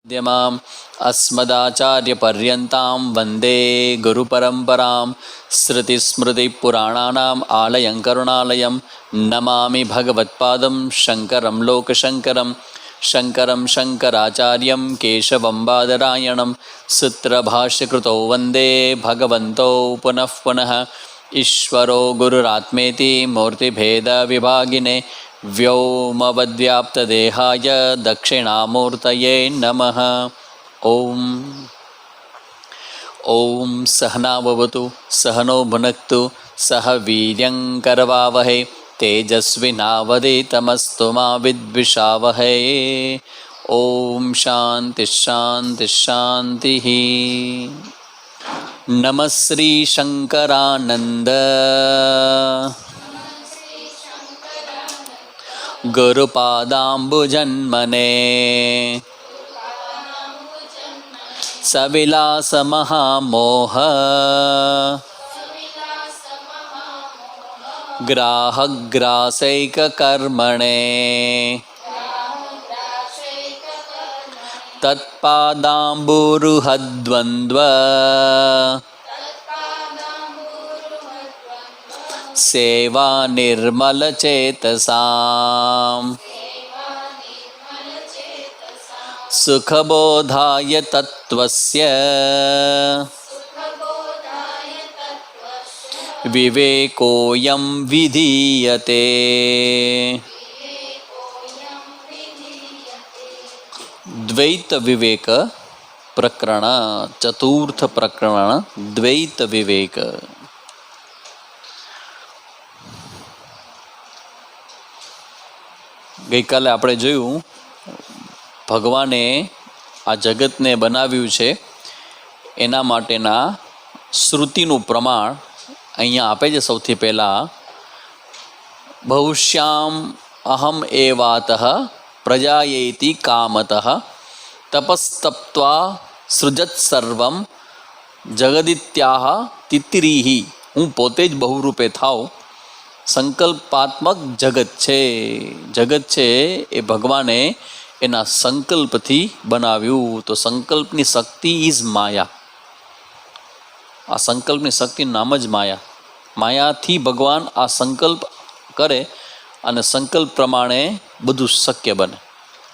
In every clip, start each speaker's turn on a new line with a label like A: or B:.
A: मध्यमाम् अस्मदाचार्यपर्यन्तां वन्दे गुरुपरम्परां श्रुतिस्मृतिपुराणानाम् आलयं करुणालयं नमामि भगवत्पादं शङ्करं लोकशङ्करं शङ्करं शङ्कराचार्यं केशवं बादरायणं सूत्रभाष्यकृतौ वन्दे भगवन्तौ पुनः पुनः ईश्वरो गुरुरात्मेति मूर्तिभेदविभागिने व्योमवद्व्याप्तदेहाय दक्षिणामूर्तये नमः। ॐ सहनाववतु सहनो भुनक्तु सह वीर्यङ्करवावहै तेजस्विनावधीतमस्तु मा विद्विषावहै। ॐ शान्तिः शान्तिः शान्तिः। नमः श्री शङ्करानन्द गुरुपादाम्बुजन्मने सविलासमहामोह ग्राहग्रासैककर्मणे तत्पादाम्बुरुहद्वन्द्व सेवा निर्मलचेतसाम् सुखबोधाय तत्त्वस्य विवेकोऽयं विधीयते। द्वैत विवेक प्रकरण चतुर्थ प्रकरण द्वैत विवेक। ગઈકાલે આપણે જોયું ભગવાને આ જગતને બનાવ્યું છે એના માટેના શ્રુતિનું પ્રમાણ અહીંયા આપે છે. સૌથી પહેલાં બહુશ્યામ અહમ એવાતઃ પ્રજાયેતિ કામતઃ તપસ્તપ્ત્વા સૃજત સર્વમ જગદિત્યાહ તિત્રીહી. હું પોતે જ બહુરૂપે થાવ. સંકલ્પાત્મક જગત છે. જગત છે એ ભગવાને એના સંકલ્પથી બનાવ્યું. તો સંકલ્પની શક્તિ ઇઝ માયા. આ સંકલ્પની શક્તિનું નામ જ માયા. માયાથી ભગવાન આ સંકલ્પ કરે અને સંકલ્પ પ્રમાણે બધું શક્ય બને.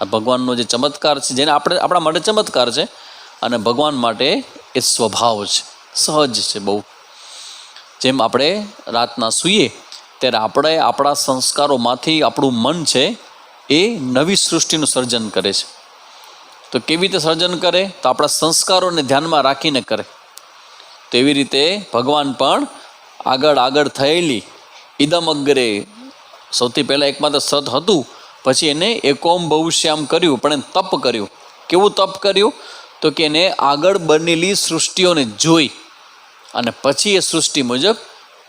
A: આ ભગવાનનો જે ચમત્કાર છે, જેને આપણે આપણા માટે ચમત્કાર છે અને ભગવાન માટે એ સ્વભાવ છે, સહજ છે બહુ. જેમ આપણે રાતના સૂઈએ ત્યારે આપણે આપણા સંસ્કારોમાંથી આપણું મન છે એ નવી સૃષ્ટિનું સર્જન કરે છે. તો કેવી રીતે સર્જન કરે? તો આપણા સંસ્કારોને ધ્યાનમાં રાખીને કરે. તો એવી રીતે ભગવાન પણ આગળ થયેલી ઇદમ અગ્રે, સૌથી પહેલાં એકમાત્ર સત હતું, પછી એને એકોમ બહુશ્યામ કર્યું, પણ એને તપ કર્યું. કેવું તપ કર્યું? તો કે એને આગળ બનેલી સૃષ્ટિઓને જોઈ અને પછી એ સૃષ્ટિ મુજબ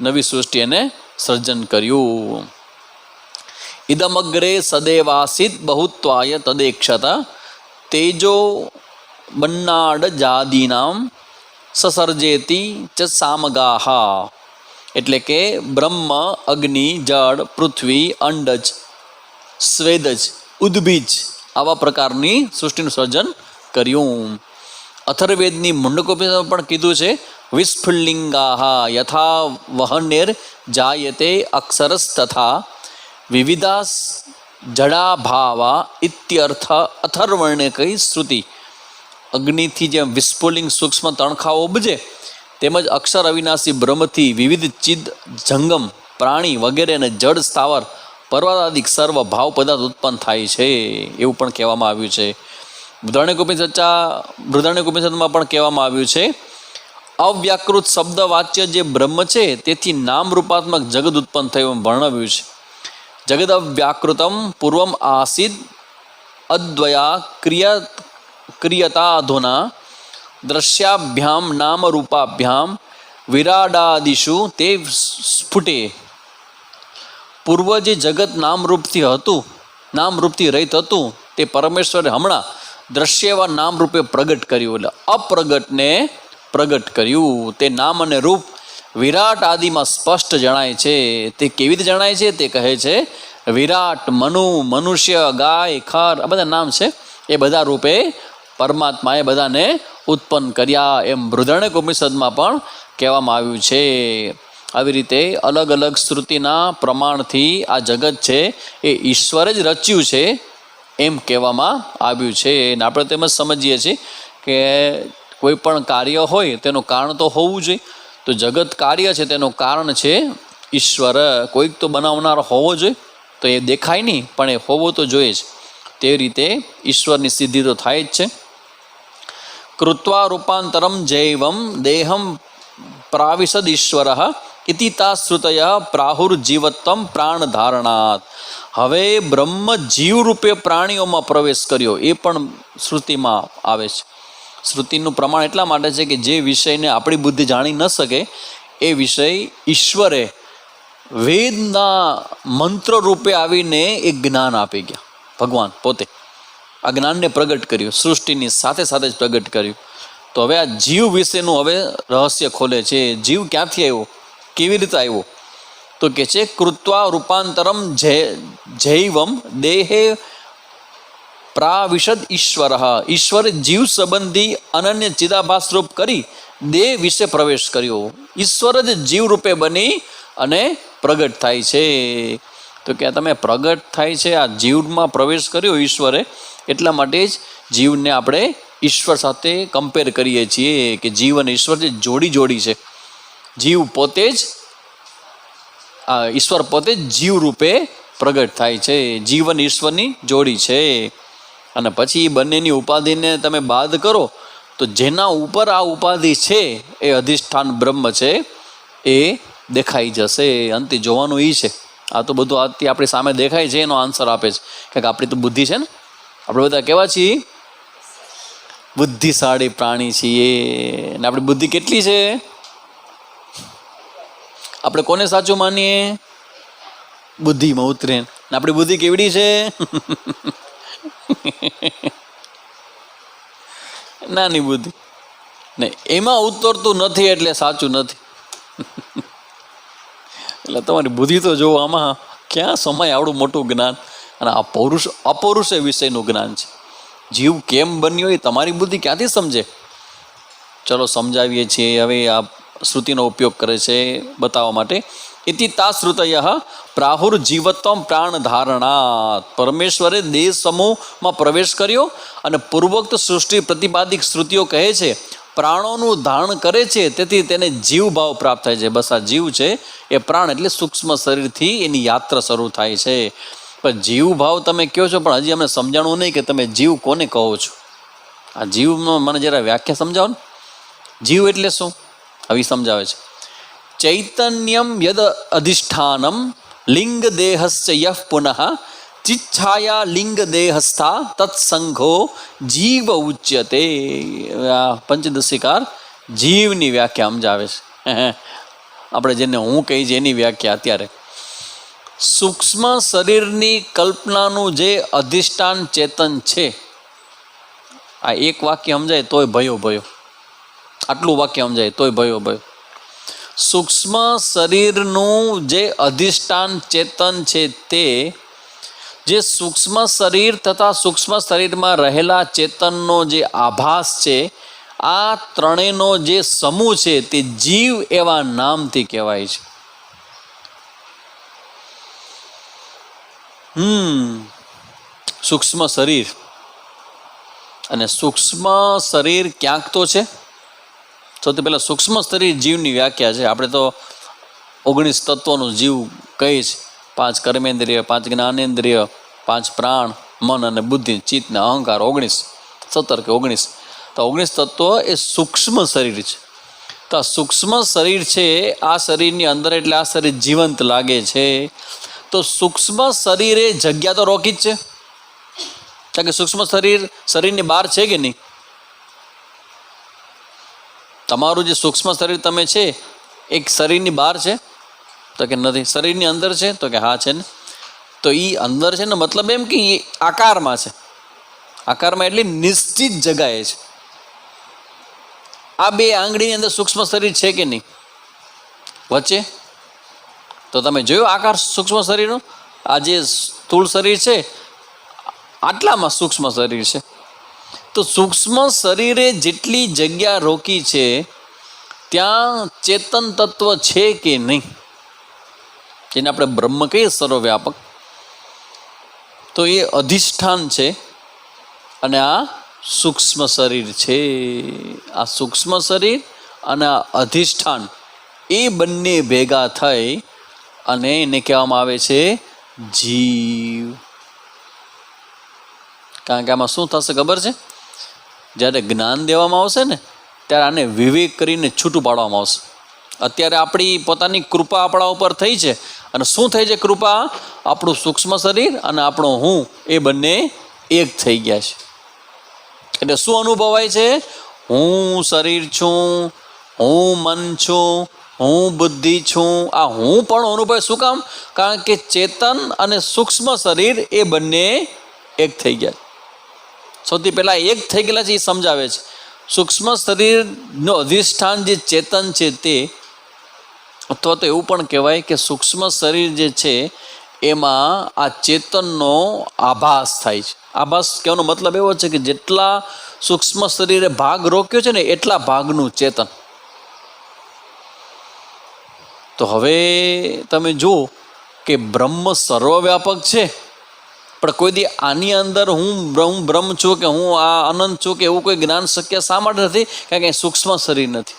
A: નવી સૃષ્ટિ એને સર્જન કર્યું. ઇદમગ્રે સદેવાસિત બહુત્વાય તદેક્ષત તેજો બન્નાડ જાદીનામ સસર્જેતી ચ સામગાહા. એટલે કે બ્રહ્મ, અગ્નિ, જળ, પૃથ્વી, અંડજ, સ્વેદજ, ઉદ્ભીજ આવા પ્રકારની સૃષ્ટિનું સર્જન કર્યું. અથર્વેદની મુંડકોપનિષદમાં પણ કીધું છે વિસ્ફુલ્લિંગાહા યથા વહનેર જાયતે અક્ષરસ તથા વિવિધાસ જડાભાવા ઇત્યર્થ અથર્વર્ણે કઈ શ્રુતિ. અગ્નિથી જેમ વિસ્ફુલિંગ સૂક્ષ્મ તણખાઓ ઉપજે તેમજ અક્ષર અવિનાશી બ્રહ્મથી વિવિધ ચિદ જંગમ પ્રાણી વગેરે અને જડ સ્થાવર પર્વતાદિક સર્વ ભાવ પદાર્થ ઉત્પન્ન થાય છે એવું પણ કહેવામાં આવ્યું છે. બૃહદારણ્યકોપનિષદમાં પણ કહેવામાં આવ્યું છે અવ્યાકૃત શબ્દ વાચ્ય જે બ્રહ્મ છે તેથી નામ રૂપાત્મક જગત ઉત્પન્ન થયું વર્ણવ્યું છે. જગદ અવ્યાકૃતમ પૂર્વમ આસીદ અદ્વયા ક્રિયતાધુના દ્રશ્યાભ્યામ નામ રૂપાભ્યામ વિરાડાદિષુ તે સ્ફુટે. પૂર્વ જે જગત નામરૂપથી હતું, નામરૂપથી રહિત હતું, તે પરમેશ્વરે હમણાં દ્રશ્ય એવા નામરૂપે પ્રગટ કર્યું. એટલે અપ્રગટને પ્રગટ કર્યું. તે નામ અને રૂપ વિરાટ આદિમાં સ્પષ્ટ જણાય છે. તે કેવી રીતે જણાય છે? તે કહે છે વિરાટ, મનુ, મનુષ્ય, ગાય, ખર આ બધા નામ છે એ બધા રૂપે પરમાત્માએ બધાને ઉત્પન્ન કર્યા એમ બૃહદારણ્યક ઉપનિષદમાં પણ કહેવામાં આવ્યું છે. આવી રીતે અલગ અલગ શ્રુતિના પ્રમાણથી આ જગત છે એ ઈશ્વરે જ રચ્યું છે એમ કહેવામાં આવ્યું છે. અને આપણે તેમ જ સમજીએ છીએ કે કોઈ પણ કાર્ય હોય તેનું કારણ તો હોવું જોઈએ. તો જગત કાર્ય છે તેનું કારણ છે ઈશ્વર. કોઈક તો બનાવનાર હોવો જોઈએ, તો એ દેખાય નહીં પણ એ હોવો તો જોઈએ જ. તે રીતે ઈશ્વરની સિદ્ધિ તો થાય જ છે. કૃત્વા રૂપાંતરમ જૈવમ દેહમ પ્રાવિશદ ઈશ્વર ઇતિ તા શ્રુતય પ્રાહુર્જીવત્વમ પ્રાણ ધારણાત. હવે બ્રહ્મ જીવ રૂપે પ્રાણીઓમાં પ્રવેશ કર્યો એ પણ શ્રુતિમાં આવે છે. શ્રુતિનું પ્રમાણ એટલા માટે છે કે જે વિષયને આપણી બુદ્ધિ જાણી ન શકે એ વિષય ઈશ્વરે વેદના મંત્ર રૂપે આવીને એક જ્ઞાન આપી ગયા. ભગવાન પોતે આ જ્ઞાનને પ્રગટ કર્યું, સૃષ્ટિની સાથે સાથે જ પ્રગટ કર્યું. તો હવે આ જીવ વિશેનું હવે રહસ્ય ખોલે છે. જીવ ક્યાંથી આવ્યો, કેવી રીતે આવ્યો? તો કે છે કૃત્વા રૂપાંતરમ જૈવમ દેહે પ્રાવિશદ ઈશ્વર. ઈશ્વરે જીવ સંબંધી અનન્ય ચિદાભાસ રૂપ કરી દેહ વિશે પ્રવેશ કર્યો. ઈશ્વર જ જીવ રૂપે બની અને પ્રગટ થાય છે. તો કે તમે પ્રગટ થાય છે, આ જીવમાં પ્રવેશ કર્યો ઈશ્વરે, એટલા માટે જ જીવને આપણે ઈશ્વર સાથે કમ્પેર કરીએ છીએ કે જીવ અને ઈશ્વર જે જોડી છે. જીવ પોતે જ ઈશ્વર પોતે જ જીવ રૂપે પ્રગટ થાય છે. જીવ અને ઈશ્વરની જોડી છે. અને પછી બંનેની ઉપાધિને તમે બાદ કરો તો જેના ઉપર આ ઉપાધિ છે એ અધિષ્ઠાન બ્રહ્મ છે એ દેખાઈ જશે. અંતે જોવાનું એ છે. આ તો બધું આજથી આપણી સામે દેખાય છે એનો આન્સર આપે છે. કારણ કે આપણી તો બુદ્ધિ છે ને, આપણે બધા કેવા છીએ? બુદ્ધિશાળી પ્રાણી છીએ. અને આપણી બુદ્ધિ કેટલી છે? આપણે કોને સાચું માનીએ? બુદ્ધિમાં ઉતરે. આપણી બુદ્ધિ કેવડી છે? નાની બુદ્ધિ ને એમાં ઉતરતું નથી એટલે સાચું નથી. એટલે તમારી બુદ્ધિ તો જોવો, આમાં ક્યાં સમય આવડું મોટું જ્ઞાન. અને આ અપૌરુષે વિષયનું જ્ઞાન છે. જીવ કેમ બન્યો એ તમારી બુદ્ધિ ક્યાંથી સમજે? ચલો સમજાવીએ છીએ. હવે આ શ્રુતિનો ઉપયોગ કરે છે બતાવવા માટે. ઇતિ તા શ્રુતય પ્રાહુર્જીવત્વમ પ્રાણ ધારણાત. પરમેશ્વરે દેહ સમૂહમાં પ્રવેશ કર્યો અને પૂર્વોક્ત સૃષ્ટિ પ્રતિપાદિક શ્રુતિઓ કહે છે પ્રાણોનું ધારણ કરે છે, તેથી તેને જીવ ભાવ પ્રાપ્ત થાય છે. બસ આ જીવ છે એ પ્રાણ એટલે સૂક્ષ્મ શરીરથી એની યાત્રા શરૂ થાય છે. પણ જીવ ભાવ તમે કહો છો, પણ હજી અમને સમજાણું નહીં કે તમે જીવ કોને કહો છો. આ જીવમાં મને જરા વ્યાખ્યા સમજાવો ને. જીવ એટલે શું? હવે સમજાવે છે. ચૈતન્યમ યદ અધિષ્ઠાનમ લિંગ દેહસ્ય યઃ પુનઃ ચિચ્છાયા લિંગ દેહસ્થા તત્સંઘો જીવ ઉચ્યતે. પંચદશીકાર જીવની વ્યાખ્યા સમજાવે છે. આપણે જેને હું કહી છે એની વ્યાખ્યા અત્યારે. સૂક્ષ્મ શરીરની કલ્પનાનું જે અધિષ્ઠાન ચેતન છે, આ એક વાક્ય સમજાય તોય ભયો ભયો. આટલું વાક્ય સમજાય તોય ભયો ભયો. સૂક્ષ્મ શરીરનું જે અધિષ્ઠાન ચેતન છે તે જે સૂક્ષ્મ શરીર તથા સૂક્ષ્મ શરીરમાં રહેલા ચેતનનો જે આભાસ છે, આ ત્રણેયનો જે સમૂહ છે તે જીવ એવા નામથી કહેવાય છે. સૂક્ષ્મ શરીર અને સૂક્ષ્મ શરીર ક્યાંક તો છે. સૌથી પહેલાં સૂક્ષ્મ શરીર જીવની વ્યાખ્યા છે. આપણે તો 19 તત્વોનું જીવ કહીએ છીએ. 5 કર્મેન્દ્રિય, 5 જ્ઞાનેન્દ્રિય, 5 પ્રાણ, મન અને બુદ્ધિ, ચિત્ત ને અહંકાર, 17 કે 19. તો 19 તત્વો એ સૂક્ષ્મ શરીર છે. તો આ સૂક્ષ્મ શરીર છે, આ શરીરની અંદર એટલે આ શરીર જીવંત લાગે છે. તો સૂક્ષ્મ શરીરે જગ્યા તો રોકી જ છે. કારણ કે સૂક્ષ્મ શરીરની બહાર છે કે નહીં? તમારું જે સૂક્ષ્મ શરીર તમે છે એક શરીરની બહાર છે? તો કે નથી. શરીરની અંદર છે? તો કે હા છે ને. તો એ અંદર છે ને મતલબ એમ કે એ આકારમાં છે. આકારમાં એટલે નિશ્ચિત જગાએ છે. આ 2 આંગળીની અંદર સૂક્ષ્મ શરીર છે કે નહીં? વચ્ચે તો તમે જોયો આકાર સૂક્ષ્મ શરીરનો? આ જે સ્થૂળ શરીર છે આટલામાં સૂક્ષ્મ શરીર છે. તો સૂક્ષ્મ શરીરે જેટલી જગ્યા રોકી છે ત્યાં ચેતન તત્વ છે કે નહીં, જેને આપણે બ્રહ્મ કહીએ સર્વવ્યાપક, તો એ અધિષ્ઠાન છે અને આ સૂક્ષ્મ શરીર છે. આ સૂક્ષ્મ શરીર અને આ અધિષ્ઠાન એ બંને ભેગા થઈ અને એને કહેવામાં આવે છે જીવ. કારણ કે આમાં શું થશે ખબર છે? જ્યારે જ્ઞાન દેવામાં આવશે ને ત્યારે આને વિવેક કરીને છૂટું પાડવામાં આવશે. અત્યારે આપણી પોતાની કૃપા આપણા ઉપર થઈ છે અને શું થઈ છે કૃપા? આપણું સૂક્ષ્મ શરીર અને આપણો હું એ બંને એક થઈ ગયા છે. એટલે શું અનુભવાય છે? હું શરીર છું, હું મન છું, હું બુદ્ધિ છું. આ હું પણ અનુભવ. શું કામ? કારણ કે ચેતન અને સૂક્ષ્મ શરીર એ બંને એક થઈ ગયા. સૌથી પહેલાં એક થઈ ગયેલા છે એ સમજાવે છે. સૂક્ષ્મ શરીરનો અધિષ્ઠાન જે ચેતન છે તે, અથવા તો એવું પણ કહેવાય કે સૂક્ષ્મ શરીર જે છે એમાં આ ચેતનનો આભાસ થાય છે. આભાસ કહેવાનો મતલબ એવો છે કે જેટલા સૂક્ષ્મ શરીરે ભાગ રોક્યો છે ને એટલા ભાગનું ચેતન. તો હવે તમે જુઓ કે બ્રહ્મ સર્વવ્યાપક છે, પણ કોઈ દી આની અંદર હું બ્રહ્મ છું કે હું આ અનંત છું કે એવું કોઈ જ્ઞાન શક્ય શા માટે નથી? કારણ કે સૂક્ષ્મ શરીર નથી.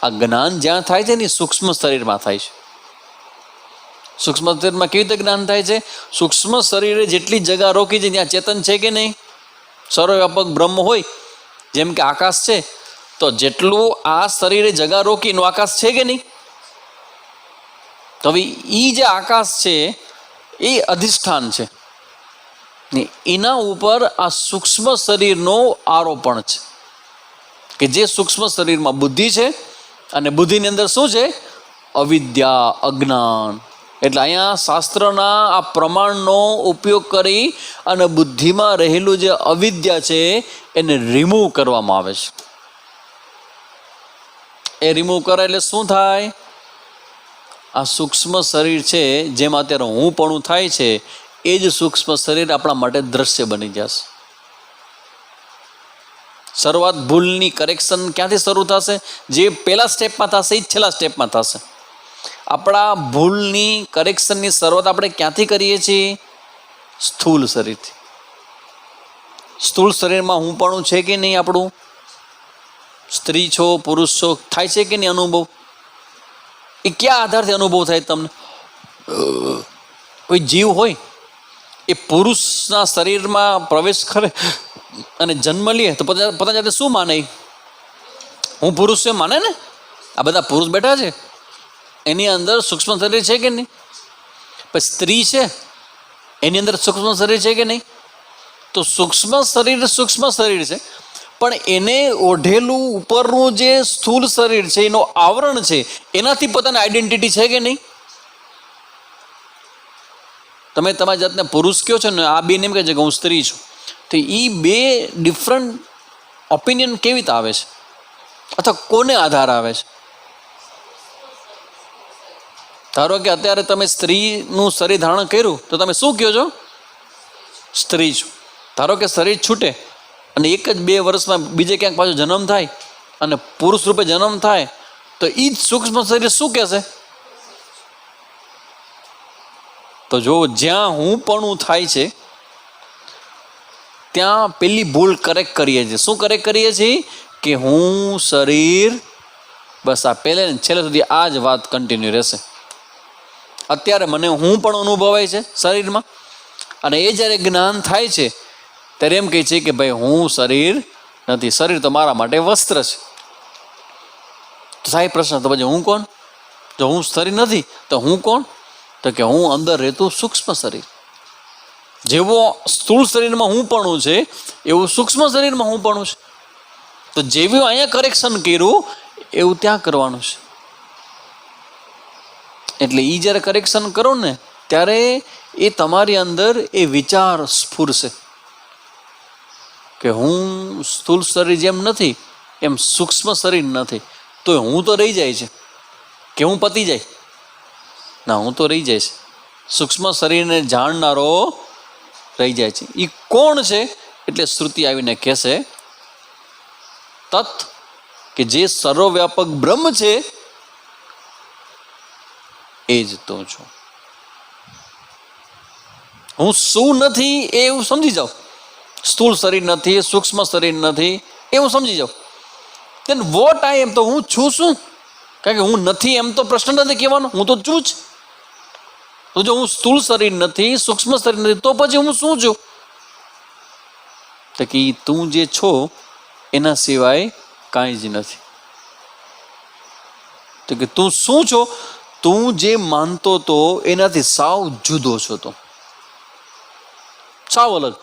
A: આ જ્ઞાન જ્યાં થાય છે ને સૂક્ષ્મ શરીરમાં થાય છે. સૂક્ષ્મ શરીરમાં કેવી રીતે જ્ઞાન થાય છે? સૂક્ષ્મ શરીરે જેટલી જગ્યા રોકી છે ત્યાં ચેતન છે કે નહીં? સર્વવ્યાપક બ્રહ્મ હોય, જેમ કે આકાશ છે, તો જેટલું આ શરીરે જગ્યા રોકીનું આકાશ છે કે નહીં? તો હવે એ જે આકાશ છે એ અધિષ્ઠાન છે ને એના ઉપર આ સૂક્ષ્મ શરીરનો આરોપણ છે કે જે સૂક્ષ્મ શરીરમાં બુદ્ધિ છે અને બુદ્ધિની અંદર શું છે? અવિદ્યા, અજ્ઞાન. એટલે અહીંયા શાસ્ત્રના આ પ્રમાણનો ઉપયોગ કરી અને બુદ્ધિમાં રહેલું જે અવિદ્યા છે એને રિમૂવ કરવામાં આવે છે. એ રિમૂવ કરે એટલે શું થાય? આ સૂક્ષ્મ શરીર છે જેમાં અત્યારે હું પણ થાય છે એ જ સૂક્ષ્મ શરીર આપણા માટે દ્રશ્ય બની જશે. શરૂઆત ભૂલની કરેક્શન ક્યાંથી શરૂ થશે? જે પહેલા સ્ટેપમાં થશે એ જ છેલ્લા સ્ટેપમાં થશે. આપણા ભૂલની કરેક્શનની શરૂઆત આપણે ક્યાંથી કરીએ છીએ? સ્થૂળ શરીરથી. સ્થૂળ શરીરમાં હું પણ છે કે નહીં? આપણું સ્ત્રી છો, પુરુષ છો, થાય છે કે નહીં અનુભવ? એ ક્યાં આધારથી અનુભવ થાય તમને? કોઈ જીવ હોય એ પુરુષના શરીરમાં પ્રવેશ કરે અને જન્મ લે તો પોતાની જાતે શું માને? હું પુરુષ છે માને ને? આ બધા પુરુષ બેઠા છે, એની અંદર સૂક્ષ્મ શરીર છે કે નહીં? પછી સ્ત્રી છે એની અંદર સૂક્ષ્મ શરીર છે કે નહીં? તો સૂક્ષ્મ શરીર છે, પણ એને ઓઢેલું ઉપરનું જે સ્થૂળ શરીર છે એનું આવરણ છે એનાથી પોતાની આઈડેન્ટિટી છે કે નહીં? તમે તમારી જાતને પુરુષ કહો છો ને, આ બેન એમ કહે છે કે હું સ્ત્રી છું, તો એ બે ડિફરન્ટ ઓપિનિયન કેવી રીતે આવે છે? અથવા કોને આધાર આવે છે? ધારો કે અત્યારે તમે સ્ત્રીનું શરીર ધારણ કર્યું તો તમે શું કહો છો? સ્ત્રી છું. ધારો કે શરીર છૂટે અને 1 જ 2 વર્ષમાં બીજે ક્યાંક પાછો જન્મ થાય અને પુરુષ રૂપે જન્મ થાય તો એ જ સૂક્ષ્મ શરીર શું કહેશે? તો જો જ્યાં હું પણ થાય છે ત્યાં પેલી ભૂલ કરેક્ટ કરીએ છીએ. શું કરેક્ટ કરીએ છીએ? કે હું શરીર, બસ આ પહેલે ને છેલ્લે સુધી આ જ વાત કન્ટિન્યુ રહેશે. અત્યારે મને હું પણ અનુભવાય છે શરીરમાં, અને એ જ્યારે જ્ઞાન થાય છે ત્યારે એમ કહે છે કે ભાઈ હું શરીર નથી, શરીર તો મારા માટે વસ્ત્ર છે. તો થાય પ્રશ્ન, તો પછી હું કોણ? જો હું શરીર નથી તો હું કોણ? તો કે હું અંદર રહેતું સૂક્ષ્મ શરીર. જેવો સ્થૂળ શરીરમાં હું પણ છે એવું સૂક્ષ્મ શરીરમાં હું પણ છે. તો જેવું અહીંયા કરેક્શન કર્યું એવું ત્યાં કરવાનું છે. એટલે એ જ્યારે કરેક્શન કરો ને ત્યારે એ તમારી અંદર એ વિચાર સ્ફુરશે કે હું સ્થૂળ શરીર જેમ નથી એમ સૂક્ષ્મ શરીર નથી, તો હું તો રહી જાય છે કે હું પતી જાય? ના, હું તો રહી જાય છે. સૂક્ષ્મ શરીરને જાણનારો રહી જાય છે. એ કોણ છે? એટલે શ્રુતિ આવીને કહેશે તત, કે જે સર્વવ્યાપક બ્રહ્મ છે એ જ તું છું. હું શું નથી એ હું સમજી જાઉં. સ્થૂળ શરીર નથી, સૂક્ષ્મ શરીર નથી એ હું સમજી જાઉં. દેન વોટ આઈ એમ, તો હું છું શું? કારણ કે હું નથી એમ તો પ્રશ્ન નથી કહેવાનો, હું તો છું જ. તો જો હું સ્થૂળ શરીર નથી, સૂક્ષ્મ શરીર નથી, તો પછી હું શું છું? તો કે તું જે છો એના સિવાય કાંઈ જ નથી. તો કે તું શું છો? તું જે માનતો તો એનાથી સાવ જુદો છો. તો સાવ અલગ.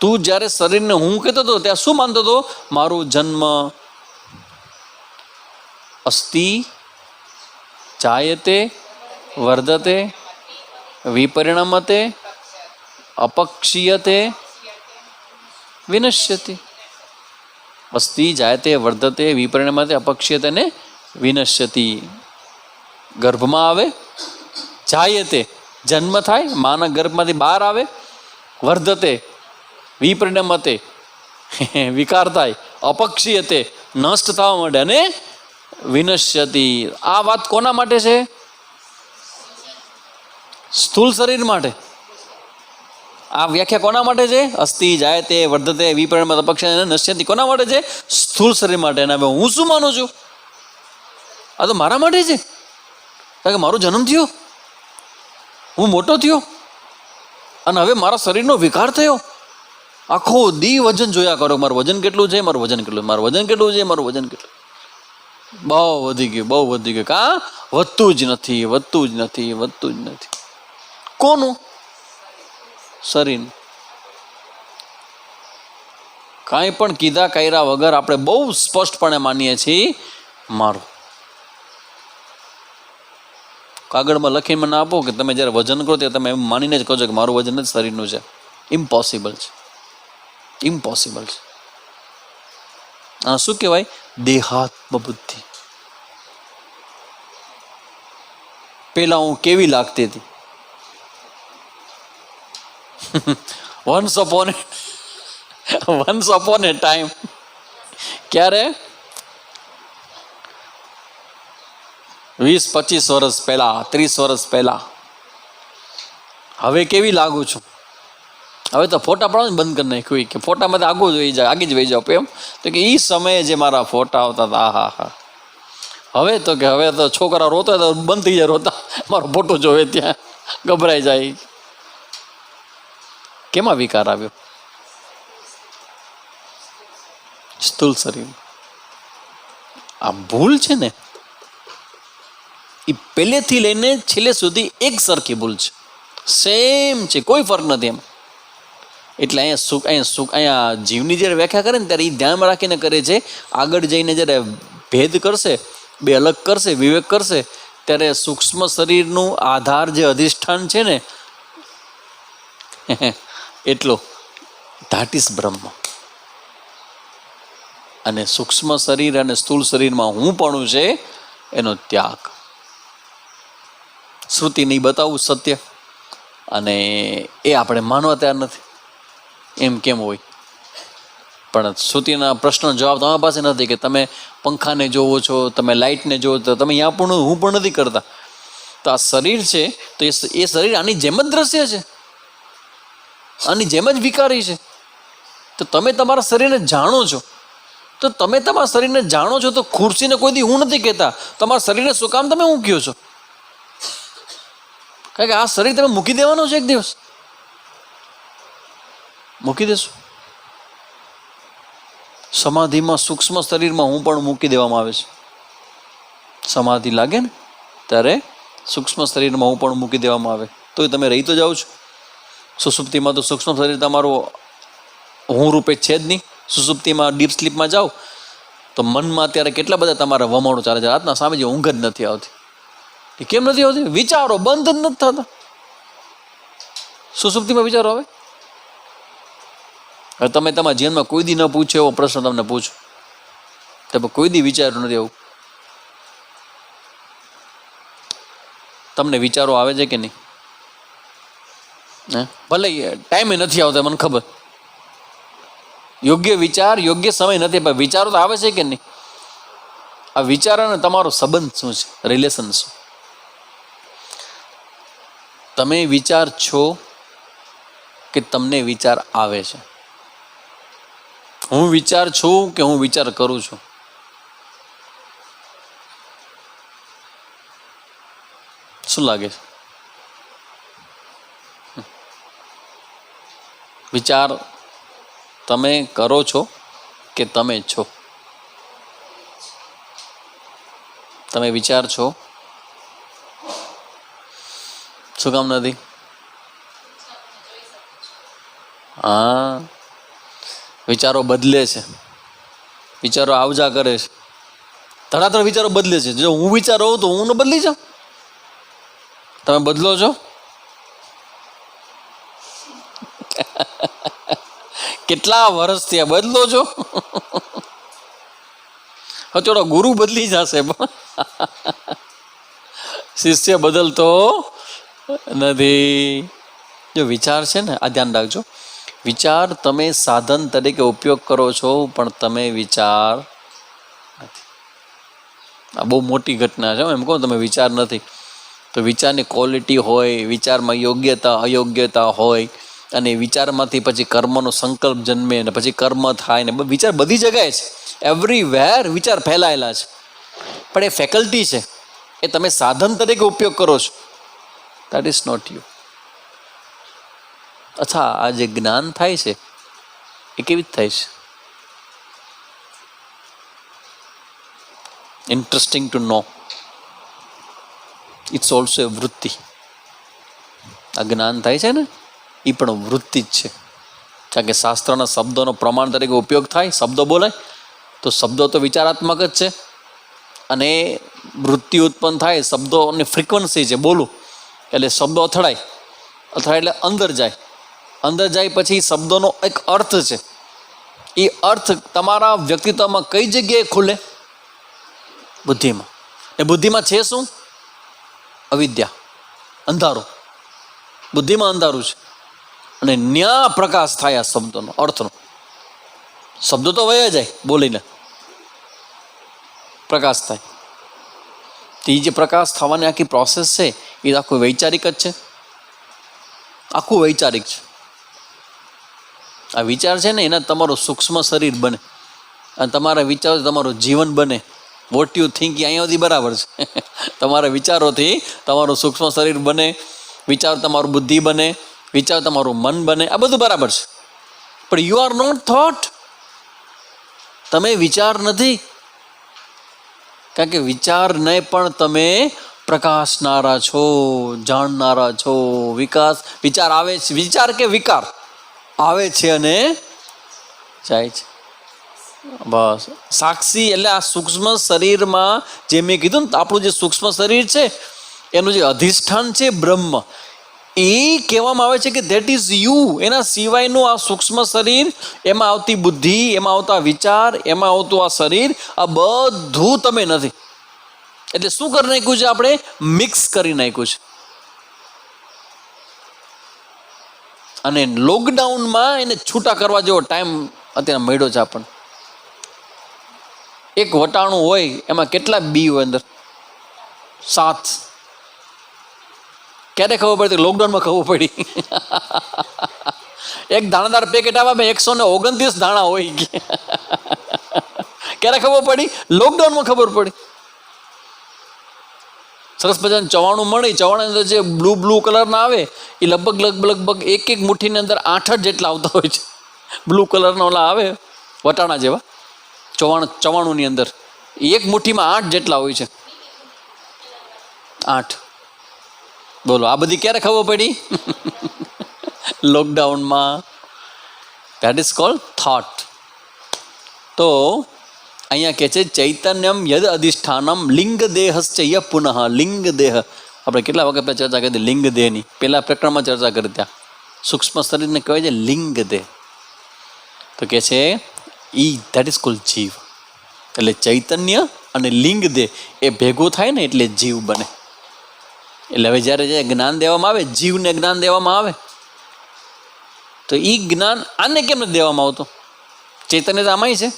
A: તું જ્યારે શરીરને હું કહેતો હતો ત્યાં શું માનતો હતો? મારો જન્મ અસ્તિ, જાયતે, વર્ધતે, વિપરિણમતે, અપક્ષીયતે, વિનશ્યતિ. અસ્તિ, જાયતે, વર્ધતે, વિપરિણમતે, અપક્ષીયતે ને વિનશ્યતિ. ગર્ભમાં આવે, જાયતે જન્મ થાય, માના ગર્ભમાંથી બહાર આવે, વર્ધતે વિપરિણમતે વિકાર થાય, અપક્ષીયતે નષ્ટ થવા માંડે, અને વિનશ્યતિ. આ વાત કોના માટે છે? સ્થૂળ શરીર માટે. આ વ્યાખ્યા કોના માટે છે? અસ્તિ, જાયતે, વર્ધતે, વિપરિણમતે, અપક્ષીયતે, નશ્યતિ કોના માટે છે? સ્થૂળ શરીર માટે. અને હવે હું શું માનું છું? આ તો મારા માટે છે. કારણ કે મારો જન્મ થયો, હું મોટો થયો, અને હવે મારા શરીરનો વિકાર થયો. આખો દી વજન જોયા કરો, મારું વજન કેટલું છે, મારું વજન કેટલું, મારું વજન કેટલું છે, મારું વજન કેટલું. બહુ વધી ગયું, બહુ વધી ગયું. કા વધતું જ નથી, વધતું જ નથી, વધતું જ નથી. કોનું? શરીર. કાંઈ પણ કીધા કર્યા વગર આપણે બહુ સ્પષ્ટપણે માનીએ છીએ મારું. કાગળમાં લખીને મને આપો કે તમે જ્યારે વજન કરો ત્યારે તમે એમ માનીને જ કહો છો કે મારું વજન જ શરીરનું છે. ઇમ્પોસિબલ છે, ઇમ્પોસિબલ છે. આ શું કહેવાય? દેહાત્મ બુદ્ધિ. પેલા હું કેવી લાગતી હતી? વન્સ અપોન એ ટાઈમ. ક્યારે? 20-25 વર્ષ પહેલા, 30 વર્ષ પહેલા. હવે કેવી લાગુ છું? હવે તો ફોટા પાડવાનું બંધ કરી નાખ્યું કે ફોટામાં આગળ જોઈ જાય, આગળ જ વહી જાવ એમ. તો કે એ સમયે જે મારા ફોટા આવતા હતા, હા હા. હવે તો કે હવે તો છોકરા રોતા તો બંધ થઈ જાય રોતા, મારો ફોટો જોવે ત્યાં ગભરાઈ જાય. કેમાં વિકાર આવ્યો? સ્થૂળ શરીર. આ ભૂલ છે ને, એ પહેલેથી લઈને છેલ્લે સુધી એક સરખી ભૂલ છે, સેમ છે, કોઈ ફરક નથી એમ. એટલે અહીંયા જીવની જ્યારે વ્યાખ્યા કરે ને ત્યારે એ ધ્યાનમાં રાખીને કરે છે. આગળ જઈને જ્યારે ભેદ કરશે, બે અલગ કરશે, વિવેક કરશે, ત્યારે સૂક્ષ્મ શરીરનું આધાર જે અધિષ્ઠાન છે ને એટલો, ધેટ ઇઝ બ્રહ્મ. અને સૂક્ષ્મ શરીર અને સ્થૂળ શરીરમાં હું પણ છે એનો ત્યાગ. શ્રુતિ નહીં બતાવવું સત્ય, અને એ આપણે માનવા તૈયાર નથી. એમ કેમ હોય? પણ શ્રુતિના પ્રશ્નનો જવાબ તમારી પાસે નથી કે તમે પંખાને જોવો છો, તમે લાઇટને જોવો છો, તમે અહીંયા પણ હું પણ નથી કરતા. તો આ શરીર છે, તો એ શરીર આની જેમ જ દ્રશ્ય છે, આની જેમ જ વિકારી છે. તો તમે તમારા શરીરને જાણો છો, તો તમે તમારા શરીરને જાણો છો તો ખુરશીને કોઈ દી હું નથી કહેતા. તમારા શરીરને શું કામ તમે હું કહો છો? કારણ કે આ શરીર તમે મૂકી દેવાનું છે, એક દિવસ મૂકી દેશો. સમાધિમાં સૂક્ષ્મ શરીરમાં હું પણ મૂકી દેવામાં આવે છે. સમાધિ લાગે ને ત્યારે સૂક્ષ્મ શરીરમાં હું પણ મૂકી દેવામાં આવે, તો તમે રહી તો જાઓ છો. સુસુપ્તિમાં તો સૂક્ષ્મ શરીર તમારું હું રૂપે છે જ નહીં. સુસુપ્તિમાં ડીપ સ્લીપમાં જાઓ તો મનમાં ત્યારે કેટલા બધા તમારા વમણો ચાલે છે. રાતના સામે જે ઊંઘ જ નથી આવતી. એ કેમ નથી આવતી? વિચારો બંધ જ નથી થતા. સુસુપ્તિમાં વિચારો આવે. હવે તમે તમારા જીવનમાં કોઈ દી ન પૂછ્યો એવો પ્રશ્ન તમને પૂછો, તમે કોઈ દી વિચાર્યું નથી એવું? તમને વિચારો આવે છે કે નહીં? ભલે ટાઈમે નથી આવતા મને ખબર, યોગ્ય વિચાર યોગ્ય સમય નથી, પણ વિચારો તો આવે છે કે નહીં? આ વિચાર અને તમારો સંબંધ શું છે, રિલેશન શું? તમે વિચાર છો કે તમને વિચાર આવે છે? હું વિચાર છું કે હું વિચાર કરું છું? શું લાગે છે? વિચાર તમે કરો છો કે તમે છો? તમે વિચાર છો? શું કામ નથી? હા, વિચારો બદલે છે, વિચારો આવજા કરે છે, ધડાધડ વિચારો બદલે છે. જો હું વિચાર હોઉં તો હું ન બદલી જાઉં? તમે બદલો છો? કેટલા વર્ષ થયા બદલો છો? હવે થોડો ગુરુ બદલી જશે, શિષ્ય બદલતો નથી. જો વિચાર છે ને, આ ધ્યાન રાખજો, વિચાર તમે સાધન તરીકે ઉપયોગ કરો છો, પણ તમે વિચાર નથી. આ બહુ મોટી ઘટના છે. એમ કહો તમે વિચાર નથી, તો વિચારની ક્વોલિટી હોય, વિચારમાં યોગ્યતા અયોગ્યતા હોય, અને વિચારમાંથી પછી કર્મનો સંકલ્પ જન્મે, ને પછી કર્મ થાય ને વિચાર બધી જગ્યાએ છે, એવરીવેર વિચાર ફેલાયેલા છે. પણ એ ફેકલ્ટી છે, એ તમે સાધન તરીકે ઉપયોગ કરો છો, દેટ ઇઝ નોટ યુ. અચ્છા, આ જે જ્ઞાન થાય છે એ કેવી રીતે થાય છે? Interesting to know, it's also a વૃત્તિ. આ જ્ઞાન થાય છે ને એ પણ વૃત્તિ જ છે. કારણ કે શાસ્ત્રના શબ્દોનો પ્રમાણ તરીકે ઉપયોગ થાય, શબ્દો બોલાય, તો શબ્દો તો વિચારાત્મક જ છે, અને વૃત્તિ ઉત્પન્ન થાય, શબ્દોની ફ્રીક્વન્સી છે, બોલું એટલે શબ્દો અથડાય, અથડાય એટલે અંદર જાય, અંદર જાય પછી શબ્દોનો એક અર્થ છે. એ અર્થ તમારા વ્યક્તિત્વમાં કઈ જગ્યાએ ખુલે? બુદ્ધિમાં. એ બુદ્ધિમાં છે શું? અવિદ્યા, અંધારું. બુદ્ધિમાં અંધારું છે, અને ન્યા પ્રકાશ થાય આ શબ્દોનો, અર્થનો. શબ્દો તો વયા જાય બોલીને, પ્રકાશ થાય. તો એ જે પ્રકાશ થવાની આખી પ્રોસેસ છે એ આખું વૈચારિક જ છે, આખું વૈચારિક છે. આ વિચાર છે ને એના તમારું સૂક્ષ્મ શરીર બને, અને તમારા વિચારો તમારું જીવન બને. વોટ યુ થિંક અહીંયા સુધી બરાબર છે. તમારા વિચારોથી તમારું સૂક્ષ્મ શરીર બને, વિચાર તમારું બુદ્ધિ બને, વિચાર તમારું મન બને, આ બધું બરાબર છે. પણ યુ આર નોટ થોટ. તમે વિચાર નથી, કારણ કે વિચારને પણ તમે પ્રકાશનારા છો, જાણનારા છો. વિચાર આવે છે, વિચાર કે વિકાર આવે છે અને જાય છે. બસ સાક્ષી એટલે આ સૂક્ષ્મ શરીરમાં જે મેં કીધું ને, આપણું જે સૂક્ષ્મ શરીર છે એનું જે અધિષ્ઠાન છે બ્રહ્મ, એ કહેવામાં આવે છે કે ધેટ ઇઝ યુ. એના સિવાયનું આ સૂક્ષ્મ શરીર, એમાં આવતી બુદ્ધિ, એમાં આવતા વિચાર, એમાં આવતું આ શરીર, આ બધું તમે નથી. એટલે શું કરી નાખ્યું છે આપણે? મિક્સ કરી નાખ્યું છે. અને લોકડાઉનમાં એને છૂટા કરવા જેવો ટાઈમ અત્યારે મળ્યો છે આપણને. એક વટાણું હોય એમાં કેટલા બી હોય અંદર? 7. ક્યારે ખબર પડી? લોકડાઉનમાં ખબર પડી. એક દાણાદાર પેકેટ આવવા 129 દાણા હોય. ક્યારે ખબર પડી? લોકડાઉનમાં ખબર પડી. સરસ મજાનું ચવાણું મળી, ચવાણાની અંદર જે બ્લુ કલરના આવે એ લગભગ એક મુઠ્ઠીની અંદર 8 જેટલા આવતા હોય છે. બ્લુ કલરના ઓલા આવે વટાણા જેવા ચવાણુંની અંદર, એક મુઠ્ઠીમાં 8 જેટલા હોય છે. 8. બોલો, આ બધી ક્યારે ખબર પડી? લોકડાઉનમાં. That is called thought. તો અહીંયા કહે છે ચૈતન્યમ યદ અધિષ્ઠાનમ લિંગ દેહશ્ચય પુનઃ. લિંગ દેહ આપણે કેટલા વખત ચર્ચા કરી લિંગ દેહની, પહેલા પ્રકરણમાં ચર્ચા કરી. ત્યાં સૂક્ષ્મ શરીરને કહેવાય છે લિંગ દેહ. તો કહે છે ઈ ધેટ ઇઝ કોલ્ડ જીવ. એટલે ચૈતન્ય અને લિંગ દેહ એ ભેગું થાય ને એટલે જીવ બને. એટલે હવે જ્યારે જ્ઞાન દેવામાં આવે, જીવને જ્ઞાન દેવામાં આવે, તો એ જ્ઞાન આને કેમ નથી દેવામાં આવતું? ચૈતન્ય તો આમાંય છે.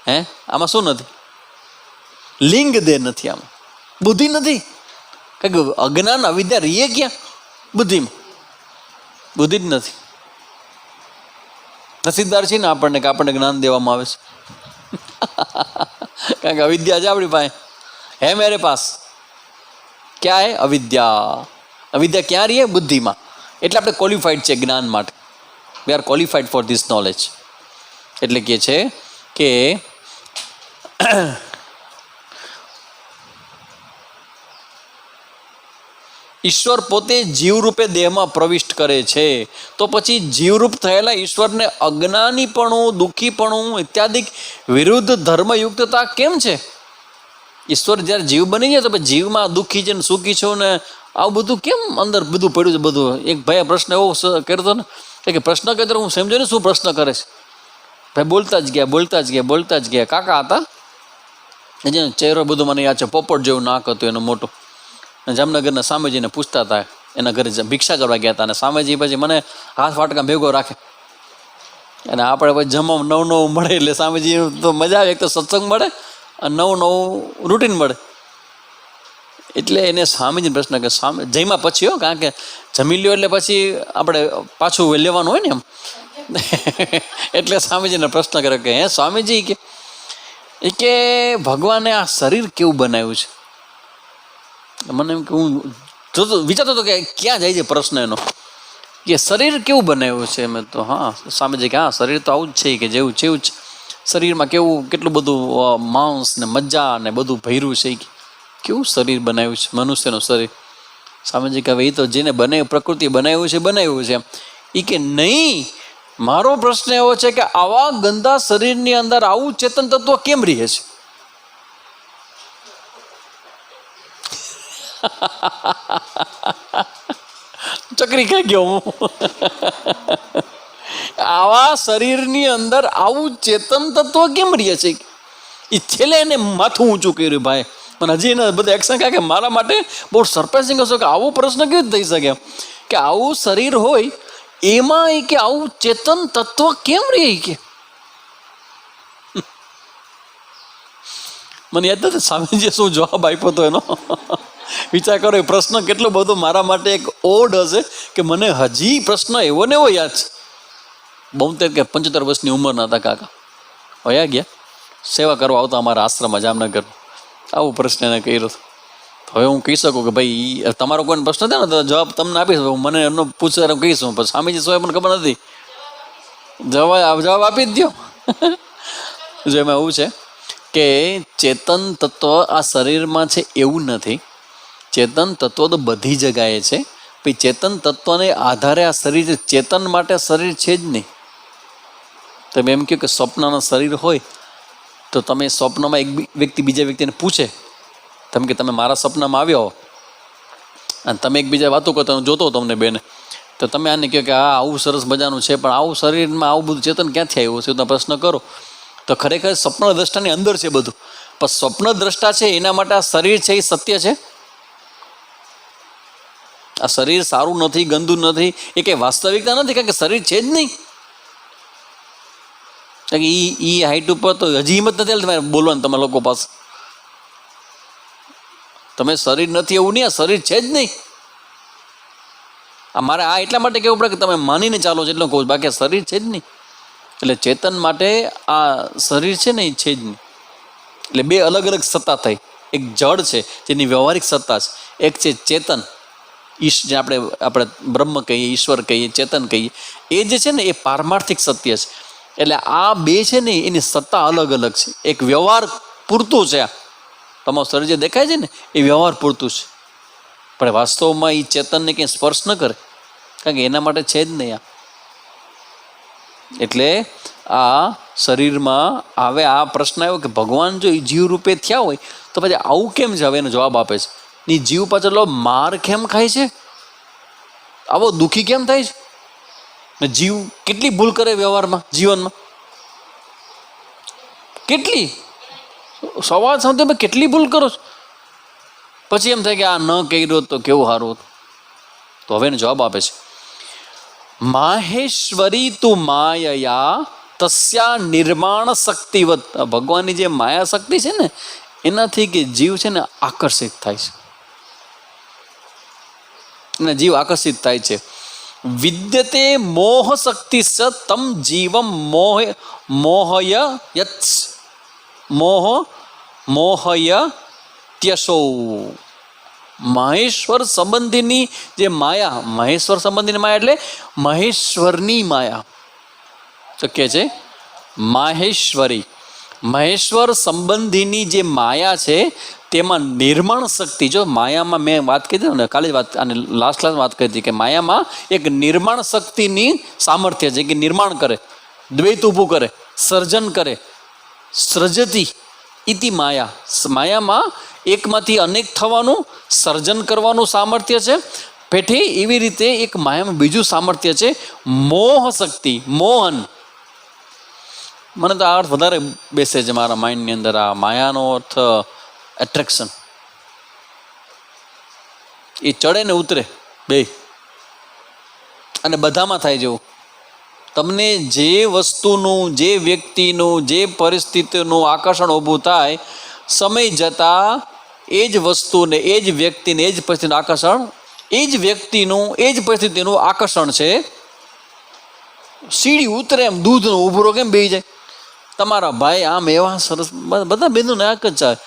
A: હે, આમાં શું નથી? લિંગ દેહ નથી, આમાં બુદ્ધિ નથી. કારણ કે અજ્ઞાન અવિદ્યા રહીએ ક્યાં? બુદ્ધિમાં. બુદ્ધિ જ નથી. નસીબદાર છે ને આપણને કે આપણને જ્ઞાન દેવામાં આવે છે. કારણ કે અવિદ્યા છે આપણી પાસે. હે મેરે પાસ ક્યાં હે? અવિદ્યા. અવિદ્યા ક્યાં રહીએ? બુદ્ધિમાં. એટલે આપણે ક્વોલિફાઈડ છે જ્ઞાન માટે. We are qualified for this knowledge. એટલે કે છે કે ઈશ્વર પોતે જીવરૂપે દેહમાં પ્રવિષ્ટ કરે છે, તો પછી જીવરૂપ થયેલા ઈશ્વરને અજ્ઞાનીપણું, દુઃખીપણું ઇત્યાદિ વિરુદ્ધ ધર્મયુક્તતા કેમ છે? ઈશ્વર જ્યારે જીવ બની જાય તો પછી જીવમાં દુઃખી છે ને સુખી છો ને આવું બધું કેમ અંદર બધું પડ્યું છે? બધું એક ભાઈ પ્રશ્ન એવો કરતો ને કે પ્રશ્ન કરતો હું સમજો ને શું પ્રશ્ન કરે છે. ભાઈ બોલતા જ ગયા. કાકા હતા, જેનો ચહેરો બધું મને યાદ છે, પોપટ જેવું નાક હતું એનું મોટું. જામનગરના સ્વામીજીને પૂછતા હતા, એના ઘરે ભિક્ષા કરવા ગયા હતા, અને સ્વામીજી પછી મને હાથ વાટકા ભેગો રાખે, અને આપણે પછી જમવા નવું મળે એટલે સ્વામીજી તો મજા આવે. એક તો સત્સંગ મળે અને નવું રૂટીન મળે. એટલે એને સ્વામીજીને પ્રશ્ન કે સ્વામી જમ્યા પછી હો, કારણ કે જમી લ્યો એટલે પછી આપણે પાછું લેવાનું હોય ને એમ. એટલે સ્વામીજીને પ્રશ્ન કર્યો કે હે સ્વામીજી કે ભગવાને આ શરીર કેવું બનાવ્યું છે? મને એમ કે હું વિચારતો હતો કે ક્યાં જાય છે પ્રશ્ન એનો, કે શરીર કેવું બનાવ્યું છે? મેં તો હા સ્વામીજી કે હા શરીર તો આવું જ છે, કે જેવું છે એવું જ શરીરમાં કેટલું બધું માંસ ને મજા ને બધું ભર્યું છે. કેવું શરીર બનાવ્યું છે મનુષ્યનું શરીર? સ્વામીજી કે હવે એ તો જેને બનાવ્યું, પ્રકૃતિ બનાવ્યું છે. એ કે નહીં, મારો પ્રશ્ન એવો છે કે આવા ગંદા શરીરની અંદર આવું ચેતન તત્વ કેમ રહે છે? ચકરી ખાઈ ગયો હું. આવા શરીરની અંદર આવું ચેતન તત્વ કેમ રહે છે? એ છેલ્લે એને માથું ઊંચું કર્યું ભાઈ. પણ હજી એને બધા એક્શન કે મારા માટે બહુ સરપ્રાઇઝિંગ હશે કે આવો પ્રશ્ન કેવી રીતે થઈ શકે, કે આવું શરીર હોય એમાં કે આવું ચેતન તત્વ કેમ રહે? કે મને યાદ નથી સ્વામીજીએ શું જવાબ આપ્યો હતો એનો. વિચાર કરો, એ પ્રશ્ન કેટલો બધો મારા માટે એક ઓડ હશે કે મને હજી પ્રશ્ન એવો ને એવો યાદ છે. 72 કે 75 વર્ષની ઉંમરના હતા કાકા, વયા ગયા, સેવા કરવા આવતા અમારા આશ્રમમાં જામનગર. આવો પ્રશ્ન એને કર્યો. હવે હું કહી શકું કે ભાઈ તમારો કોઈ પ્રશ્ન થાય ને તો જવાબ તમને આપીશ, મને એનો પૂછે કહીશું. પણ સ્વામીજી શું મને ખબર નથી, જવાબ આપી જ દો. જો એમાં એવું છે કે ચેતન તત્વ આ શરીરમાં છે એવું નથી. ચેતન તત્વ તો બધી જગાએ છે. પછી ચેતન તત્વને આધારે આ શરીર, ચેતન માટે શરીર છે જ નહીં. તમે એમ કહો કે સ્વપ્નના શરીર હોય તો તમે સ્વપ્નમાં એક વ્યક્તિ બીજા વ્યક્તિને પૂછે, તમે કે તમે મારા સપનામાં આવ્યા હો અને તમે એકબીજા વાતો કરતા હું જોતો તમને બેને, તો તમે આને કહો કે હા આવું સરસ મજાનું છે, પણ આવું શરીરમાં આવું બધું ચેતન ક્યાંથી આવ્યું છે? તમે પ્રશ્ન કરો તો ખરેખર સ્વપ્ન દ્રષ્ટાની અંદર છે બધું. પણ સ્વપ્ન દ્રષ્ટા છે એના માટે આ શરીર છે એ સત્ય છે? આ શરીર સારું નથી, ગંદુ નથી, એ કંઈ વાસ્તવિકતા નથી, કારણ કે શરીર છે જ નહીં. કારણ કે એ હાઈટ ઉપર તો હજી હિંમત નથી તમારે બોલવાનું તમે લોકો પાસે. તમે શરીર નથી એવું નહીં, આ શરીર છે જ નહીં. મારે આ એટલા માટે કહેવું પડે કે તમે માનીને ચાલો છો એટલું કહું, બાકી શરીર છે જ નહીં. એટલે ચેતન માટે આ શરીર છે ને એ છે જ નહીં. એટલે બે અલગ અલગ સત્તા થઈ. એક જળ છે જેની વ્યવહારિક સત્તા છે, એક છે ચેતન, જે આપણે બ્રહ્મ કહીએ, ઈશ્વર કહીએ, ચેતન કહીએ. એ જે છે ને એ પારમાર્થિક સત્ય છે. એટલે આ બે છે ને એની સત્તા અલગ અલગ છે. એક વ્યવહાર પૂરતું છે, આ તમારું શરીર જે દેખાય છે ને એ વ્યવહાર પૂરતું છે, પણ વાસ્તવમાં એ ચેતનને કંઈ સ્પર્શ ન કરે, કારણ કે એના માટે છે જ નહીં આ. એટલે આ શરીરમાં આવે આ પ્રશ્ન આવ્યો કે ભગવાન જો એ જીવ રૂપે થયા હોય તો પછી આવું કેમ છે? હવે એનો જવાબ આપે છે, ની જીવ પાછળ માર કેમ ખાય છે? આવો દુઃખી કેમ થાય છે? જીવ કેટલી ભૂલ કરે વ્યવહારમાં, જીવનમાં કેટલી સવાર સાંજે તમે કેટલી ભૂલ કરો છો? પછી એમ થાય કે આ ન કર્યો તો કેવું સારું હતું. તો હવે એનો જવાબ આપે છે, માહેશ્વરી તું માયયા તસ્યા નિર્માણ શક્તિવત, ભગવાનની જે માયા શક્તિ છે ને એનાથી કે જીવ છે ને આકર્ષિત થાય છે, અને જીવ આકર્ષિત થાય છે. વિદ્યતે મોહ શક્તિ સ તમ જીવમ મોહય મોહય ત્યશો. મહેશ્વર સંબંધીની જે માયા, મહેશ્વર સંબંધીની માયા એટલે મહેશ્વરની માયા શક્ય છે. માહેશ્વરી, મહેશ્વર સંબંધીની જે માયા છે તેમાં નિર્માણ શક્તિ, જો માયામાં મેં વાત કરી ને કાલે જ વાત અને લાસ્ટ ક્લાસ વાત કરી હતી કે માયામાં એક નિર્માણ શક્તિની સામર્થ્ય છે કે નિર્માણ કરે, દ્વૈત ઊભું કરે, સર્જન કરે. સૃજતી ઇતિ માયા, માયામાં એકમાંથી અનેક થવાનું, સર્જન કરવાનું સામર્થ્ય છે. પેઠે એવી રીતે એક માયામાં બીજું સામર્થ્ય છે મોહ શક્તિ, મોહન. મને તો આ અર્થ વધારે બેસે છે મારા માઇન્ડની અંદર. આ માયાનો અર્થ એટ્રેક્શન. એ ચડે ને ઉતરે બે, અને બધામાં થાય જેવું. તમને જે વસ્તુનું, જે વ્યક્તિનું, જે પરિસ્થિતિનું આકર્ષણ ઊભું થાય, સમય જતાં એ જ વસ્તુને, એ જ વ્યક્તિને, એ જ પરિસ્થિતિનું આકર્ષણ, એ જ વ્યક્તિનું, એ જ પરિસ્થિતિનું આકર્ષણ છે. સીડી ઉતરે એમ દૂધનો ઉભરો કેમ બેસી જાય. તમારા ભાઈ આમ એવા સરસ, બધા બેનોને આક જ ચાલે,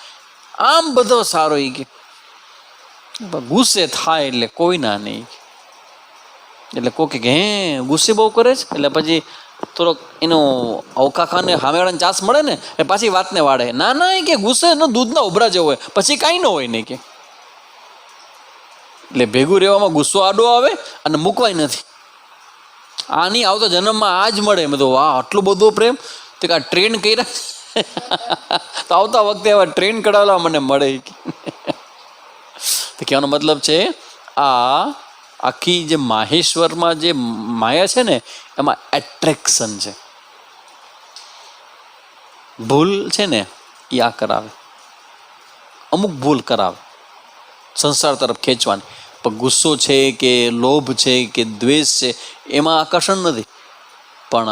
A: આમ બધો સારો એ કે ગુસ્સે થાય એટલે કોઈ ના નહીં. એટલે કોઈ કે હે ગુસ્સે બહુ કરે છે, એટલે પછી થોડોક એનો અવકાખાને સામેવાળાને ચાન્સ મળે ને એ પાછી વાતને વાળે. ના ના એ કે ગુસ્સે નો દૂધના ઉભરા જેવો હોય, પછી કાંઈ ન હોય નહીં કે. એટલે ભેગું રહેવામાં ગુસ્સો આડો આવે અને મૂકવાય નથી. આની આવતો જન્મમાં આ જ મળે. મેં તો વાહ આટલો બધો પ્રેમ, તો કે આ ટ્રેન કર્યા તો આવતા વખતે આવા ટ્રેન કઢાવેલા મને મળે. તો કહેવાનો મતલબ છે આ આખી જે માહેશ્વરમાં જે માયા છે ને એમાં એટ્રેક્શન છે. ભૂલ છે ને એ આ કરાવે, અમુક ભૂલ કરાવે સંસાર તરફ ખેંચવાની. પણ ગુસ્સો છે કે લોભ છે કે દ્વેષ છે એમાં આકર્ષણ નથી. પણ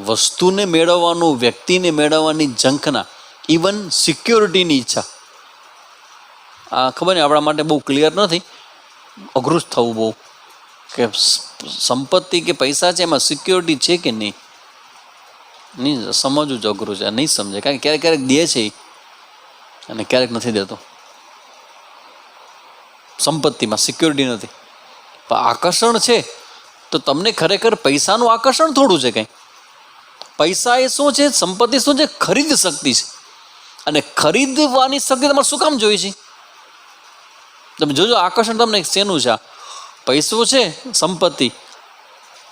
A: વસ્તુને મેળવવાનું, વ્યક્તિને મેળવવાની ઝંખના, ઇવન સિક્યોરિટીની ઈચ્છા, આ ખબર ને આપણા માટે બહુ ક્લિયર નથી, અઘરું જ થવું બહુ, કે સંપત્તિ કે પૈસા છે એમાં સિક્યોરિટી છે કે નહીં સમજવું જ અઘરું છે. નહીં સમજે, કારણ કે ક્યારેક ક્યારેક દે છે અને ક્યારેક નથી દેતો. સંપત્તિમાં સિક્યોરિટી નથી, પણ આકર્ષણ છે. તો તમને ખરેખર પૈસાનું આકર્ષણ થોડું છે કંઈ. પૈસા એ શું છે, સંપત્તિ શું છે, ખરીદ શક્તિ છે. અને ખરીદવાની શક્તિ તમારે શું કામ જોઈએ છે? તમે જોજો આકર્ષણ તમને શેનું છે. પૈસો છે, સંપત્તિ,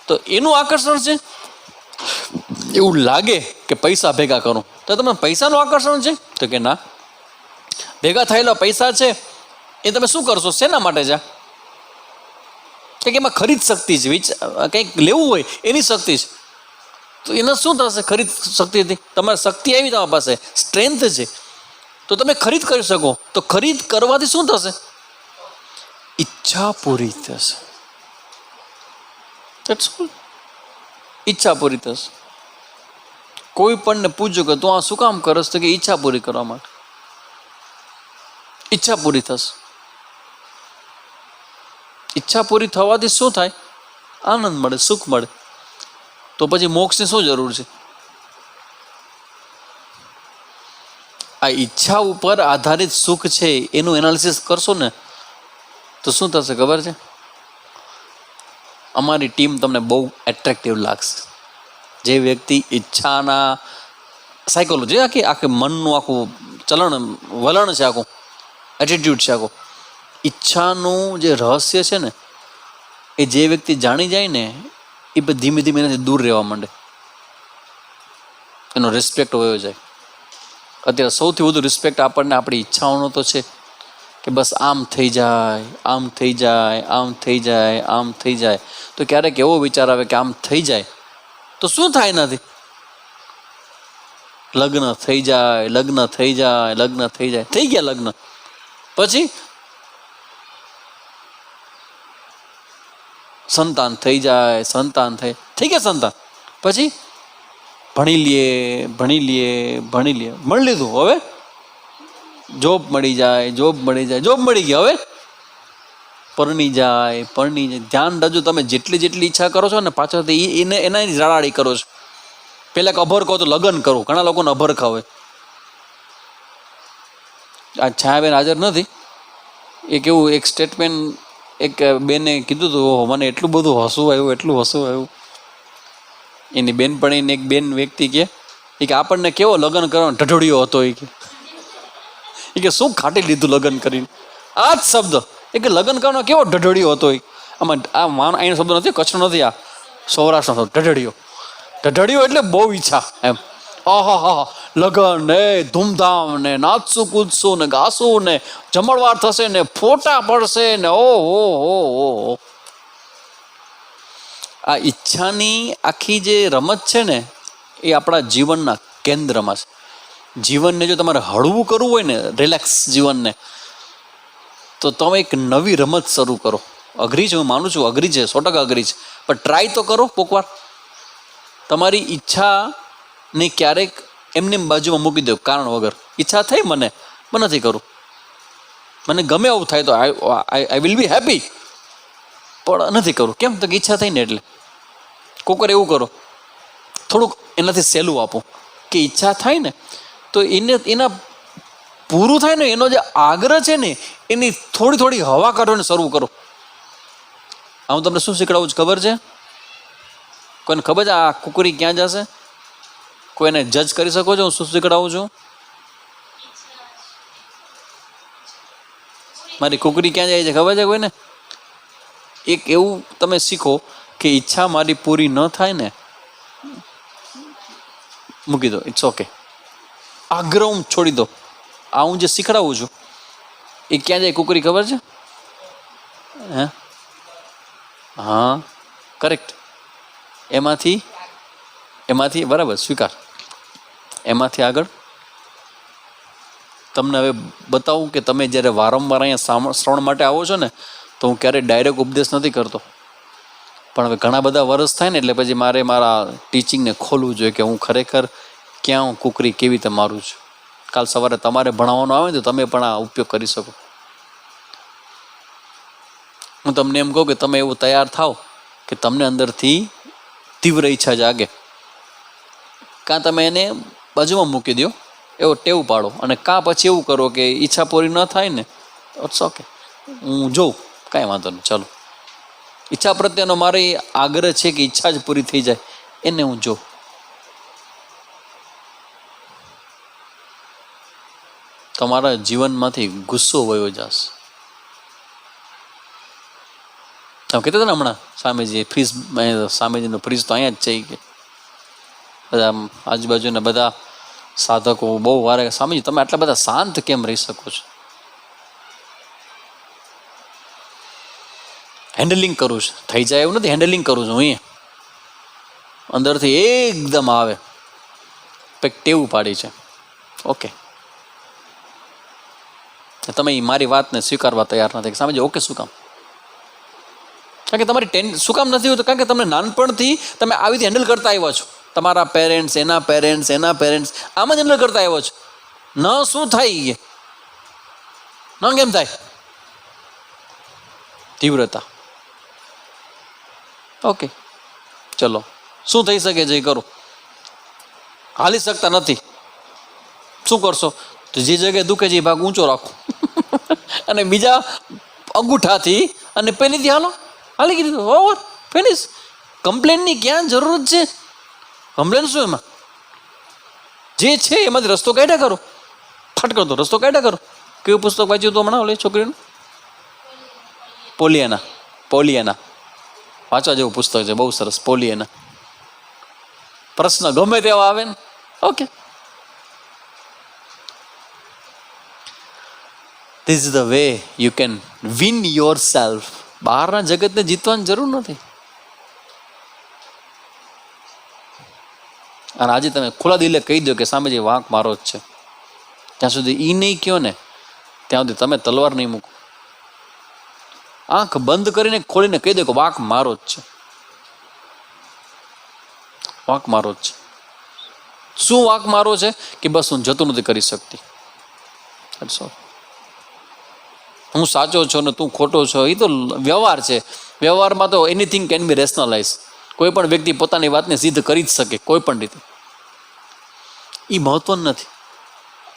A: તો એનું આકર્ષણ છે. એવું લાગે કે પૈસા ભેગા કરું તો તમે પૈસાનું આકર્ષણ છે, તો કે ના, ભેગા થયેલા પૈસા છે એ તમે શું કરશો, શેના માટે છે? કે એમાં ખરીદ શક્તિ છે, કંઈક લેવું હોય એની શક્તિ છે. તો એના શું થશે? ખરીદ શક્તિથી તમારી શક્તિ આવી, તમારી પાસે સ્ટ્રેન્થ છે, તો તમે ખરીદ કરી શકો. તો ખરીદ કરવાથી શું થશે? ઈચ્છા પૂરી થશે. ઈચ્છા પૂરી થશે. કોઈ પણને પૂછ્યું કે તું આ શું કામ કરસ, તો કે ઈચ્છા પૂરી કરવા માટે. ઈચ્છા પૂરી થશે. ઈચ્છા પૂરી થવાથી શું થાય? આનંદ મળે, સુખ મળે. તો પછી મોક્ષની શું જરૂર છે? આ ઈચ્છા ઉપર આધારિત સુખ છે એનું એનાલિસિસ કરશો ને તો શું થશે ખબર છે? અમારી ટીમ તમને બહુ એટ્રેક્ટિવ લાગશે. જે વ્યક્તિ ઈચ્છાના સાયકોલોજી, આખી મનનું આખું ચલણ વલણ છે, આખું એટીટ્યુડ છે, આખું ઈચ્છાનું જે રહસ્ય છે ને એ જે વ્યક્તિ જાણી જાય ને એ ધીમે ધીમે એનાથી દૂર રહેવા માંડે, એનો રિસ્પેક્ટ વયો જાય. અત્યારે સૌથી વધુ રિસ્પેક્ટ આપણને આપણી ઈચ્છાઓનો તો છે કે બસ આમ થઈ જાય, આમ થઈ જાય, આમ થઈ જાય, આમ થઈ જાય. તો ક્યારેક એવો વિચાર આવે કે આમ થઈ જાય તો શું થાય? નથી લગ્ન થઈ જાય, લગ્ન થઈ જાય, લગ્ન થઈ જાય, થઈ ગયા લગ્ન, પછી સંતાન થઈ જાય, સંતાન થઈ ગયા સંતાન, પછી ભણી લઈએ ભણી લીધું, હવે જોબ મળી જાય, જોબ મળી ગઈ, હવે પરણી જાય. ધ્યાન રાખજો, તમે જેટલી ઈચ્છા કરો છો ને પાછળથી એના રાડાડી કરો છો. પેલા અભર કહો તો લગ્ન કરો, ઘણા લોકોને અભરખા હોય. આ છાયાબેન હાજર નથી. એક સ્ટેટમેન્ટ એક બેને કીધું હતું, મને એટલું બધું હસવું આવ્યું. એની બેનપણીને એક બેન વ્યક્તિ કે આપણને કેવો લગ્ન કરવાનો ઢઢોડિયો હતો. એ કે શું ખાટી લીધું લગ્ન કરીને. આ જ શબ્દ કે લગ્ન કરવાનો કેવો ઢઢોડિયો હતો. આમાં આ માન અહીંનો શબ્દ નથી, કચ્છનો નથી, આ સૌરાષ્ટ્રનો શબ્દ ઢઢડિયો એટલે બહુ ઈચ્છા એમ. હા લગ્ન ને ધૂમધામ ને નાચશું કૂદશું ને ગાશું ને જમણવાર થશે ને ફોટા પડશે ને ઓહો. આ ઈચ્છાની આખી જે રમત છે ને એ આપણા જીવનના કેન્દ્રમાં છે. જીવનને જો તમારે હળવું કરવું હોય ને, રિલેક્સ જીવનને, તો તમે એક નવી રમત શરૂ કરો. અઘરી છે, હું માનું છું અઘરી છે, 100% અઘરી છે, પણ ટ્રાય તો કરો કોક વાર. તમારી ઈચ્છાને ક્યારેક એમને બાજુમાં મૂકી દો કારણ વગર. ઈચ્છા થઈ મને નથી કરું, મને ગમે એવું થાય તો આઈ વિલ બી હેપી, પણ નથી કરું. કેમ તો ઈચ્છા થઈ ને એટલે. કોક વાર એવું કરો, થોડુંક એનાથી સહેલું આપો કે ઈચ્છા થાય ને તો એના પૂરું થાય ને એનો જે આગ્રહ છે ને એની થોડી હવા કાઢવાની શરૂ કરો. હું તમને શું શીખડાવું છું ખબર છે? કોઈને ખબર છે આ કુકરી ક્યાં જશે? કોઈને જજ કરી શકો છો હું શું શીખડાવું છું? મારી કુકરી ક્યાં જાય છે ખબર છે કોઈને? એક એવું તમે શીખો કે ઈચ્છા મારી પૂરી ન થાય ને મૂકી દો, ઇટ્સ ઓકે. આગ્રહ છોડી દો. આ હું જે શીખડાવું છું એ ક્યાં જાય કુકરી ખબર છે? હા કરેક્ટ. એમાંથી બરાબર સ્વીકાર. એમાંથી આગળ તમને હવે બતાવું કે તમે જ્યારે વારંવાર અહીંયા શ્રવણ માટે આવો છો ને તો હું ક્યારેય ડાયરેક્ટ ઉપદેશ નથી કરતો, પણ હવે ઘણા બધા વર્ષ થાય ને એટલે પછી મારે મારા ટીચિંગને ખોલવું જોઈએ કે હું ખરેખર ક્યાં હું કુકરી કેવી રીતે મારું છું. કાલ સવારે તમારે ભણાવવાનું આવે ને તો તમે પણ આ ઉપયોગ કરી શકો. હું તમને એમ કહું કે તમે એવું તૈયાર થાવ કે તમને અંદરથી તીવ્ર ઈચ્છા જાગે, કાં તમે એને બાજુમાં મૂકી દો, એવો ટેવ પાડો, અને કાં પછી એવું કરો કે ઈચ્છા પૂરી ન થાય ને ઇટ્સ ઓકે, હું જોઉં, કાંઈ વાંધો નહીં, ચાલો. ઈચ્છા પ્રત્યેનો મારો આગ્રહ છે કે ઈચ્છા જ પૂરી થઈ જાય, એને હું જોઉં. તમારા જીવનમાંથી ગુસ્સો વયો જશે. તમે કહેતા હતા ને હમણાં સ્વામીજી ફ્રીજ, સ્વામીજીનો ફ્રીજ તો અહીંયા જ છે કે બધા આજુબાજુના બધા સાધકો બહુ વારે સ્વામીજી તમે આટલા બધા શાંત કેમ રહી શકો છો? હેન્ડલિંગ કરું છું, થઈ જાય એવું નથી, હેન્ડલિંગ કરું છું હું. અંદરથી એકદમ આવે કંઈક ટેવું પાડી છે. ઓકે, તમે મારી વાતને સ્વીકારવા તૈયાર નથી. સમજો ઓકે, શું કામ? કારણ કે તમારી શું કામ નથી હોતું? કારણ કે તમને નાનપણથી તમે આવી રીતે હેન્ડલ કરતા આવ્યા છો. તમારા પેરેન્ટ્સ, એના પેરેન્ટ્સ આમ જ હેન્ડલ કરતા આવ્યા છો. ન શું થાય, ન કેમ થાય? તીવ્રતા. ઓકે ચલો, શું થઈ શકે છે એ કરો. હાલી શકતા નથી, શું કરશો? તો જે જગ્યાએ દુખે છે એ ભાગ ઊંચો રાખો અને બીજા અંગૂઠાથી અને પેલીથી હાલી કીધું ઓવર ફિનિશ. કમ્પ્લેનની ક્યાં જરૂર છે? કમ્પ્લેન શું એમાં? જે છે એમાંથી રસ્તો કાઢ્યા કરો, ફટ કરતો રસ્તો કાઢ્યા કરો. કેવું પુસ્તક વાંચ્યું હતું હમણાં ઓલી છોકરીનું? પોલિયાના. વાંચવા જેવું પુસ્તક છે, બહુ સરસ. પોલિયાના. પ્રશ્ન ગમે તેવા આવે ને okay, this is the way you can win your self. બહારના જગતને જીતવાની જરૂર નથી. અને આજે તમે ખુલ્લા દિલે કહી દો કે સામેજી વાંક મારો જ છે. ત્યાં સુધી એ નહીં કહો ને ત્યાં સુધી તમે તલવાર નહીં મૂકો. આંખ બંધ કરીને ખોલીને કહી દો કે વાંક મારો જ છે, વાંક મારો જ છે. શું વાંક મારો છે કે બસ હું જતું નથી કરી શકતી, હું સાચો છો ને તું ખોટો છો, એ તો વ્યવહાર છે. વ્યવહારમાં તો એનીથિંગ કેન બી રેશનલાઇઝ. કોઈ પણ વ્યક્તિ પોતાની વાતને સિદ્ધ કરી જ શકે કોઈ પણ રીતે. એ મહત્વનું નથી.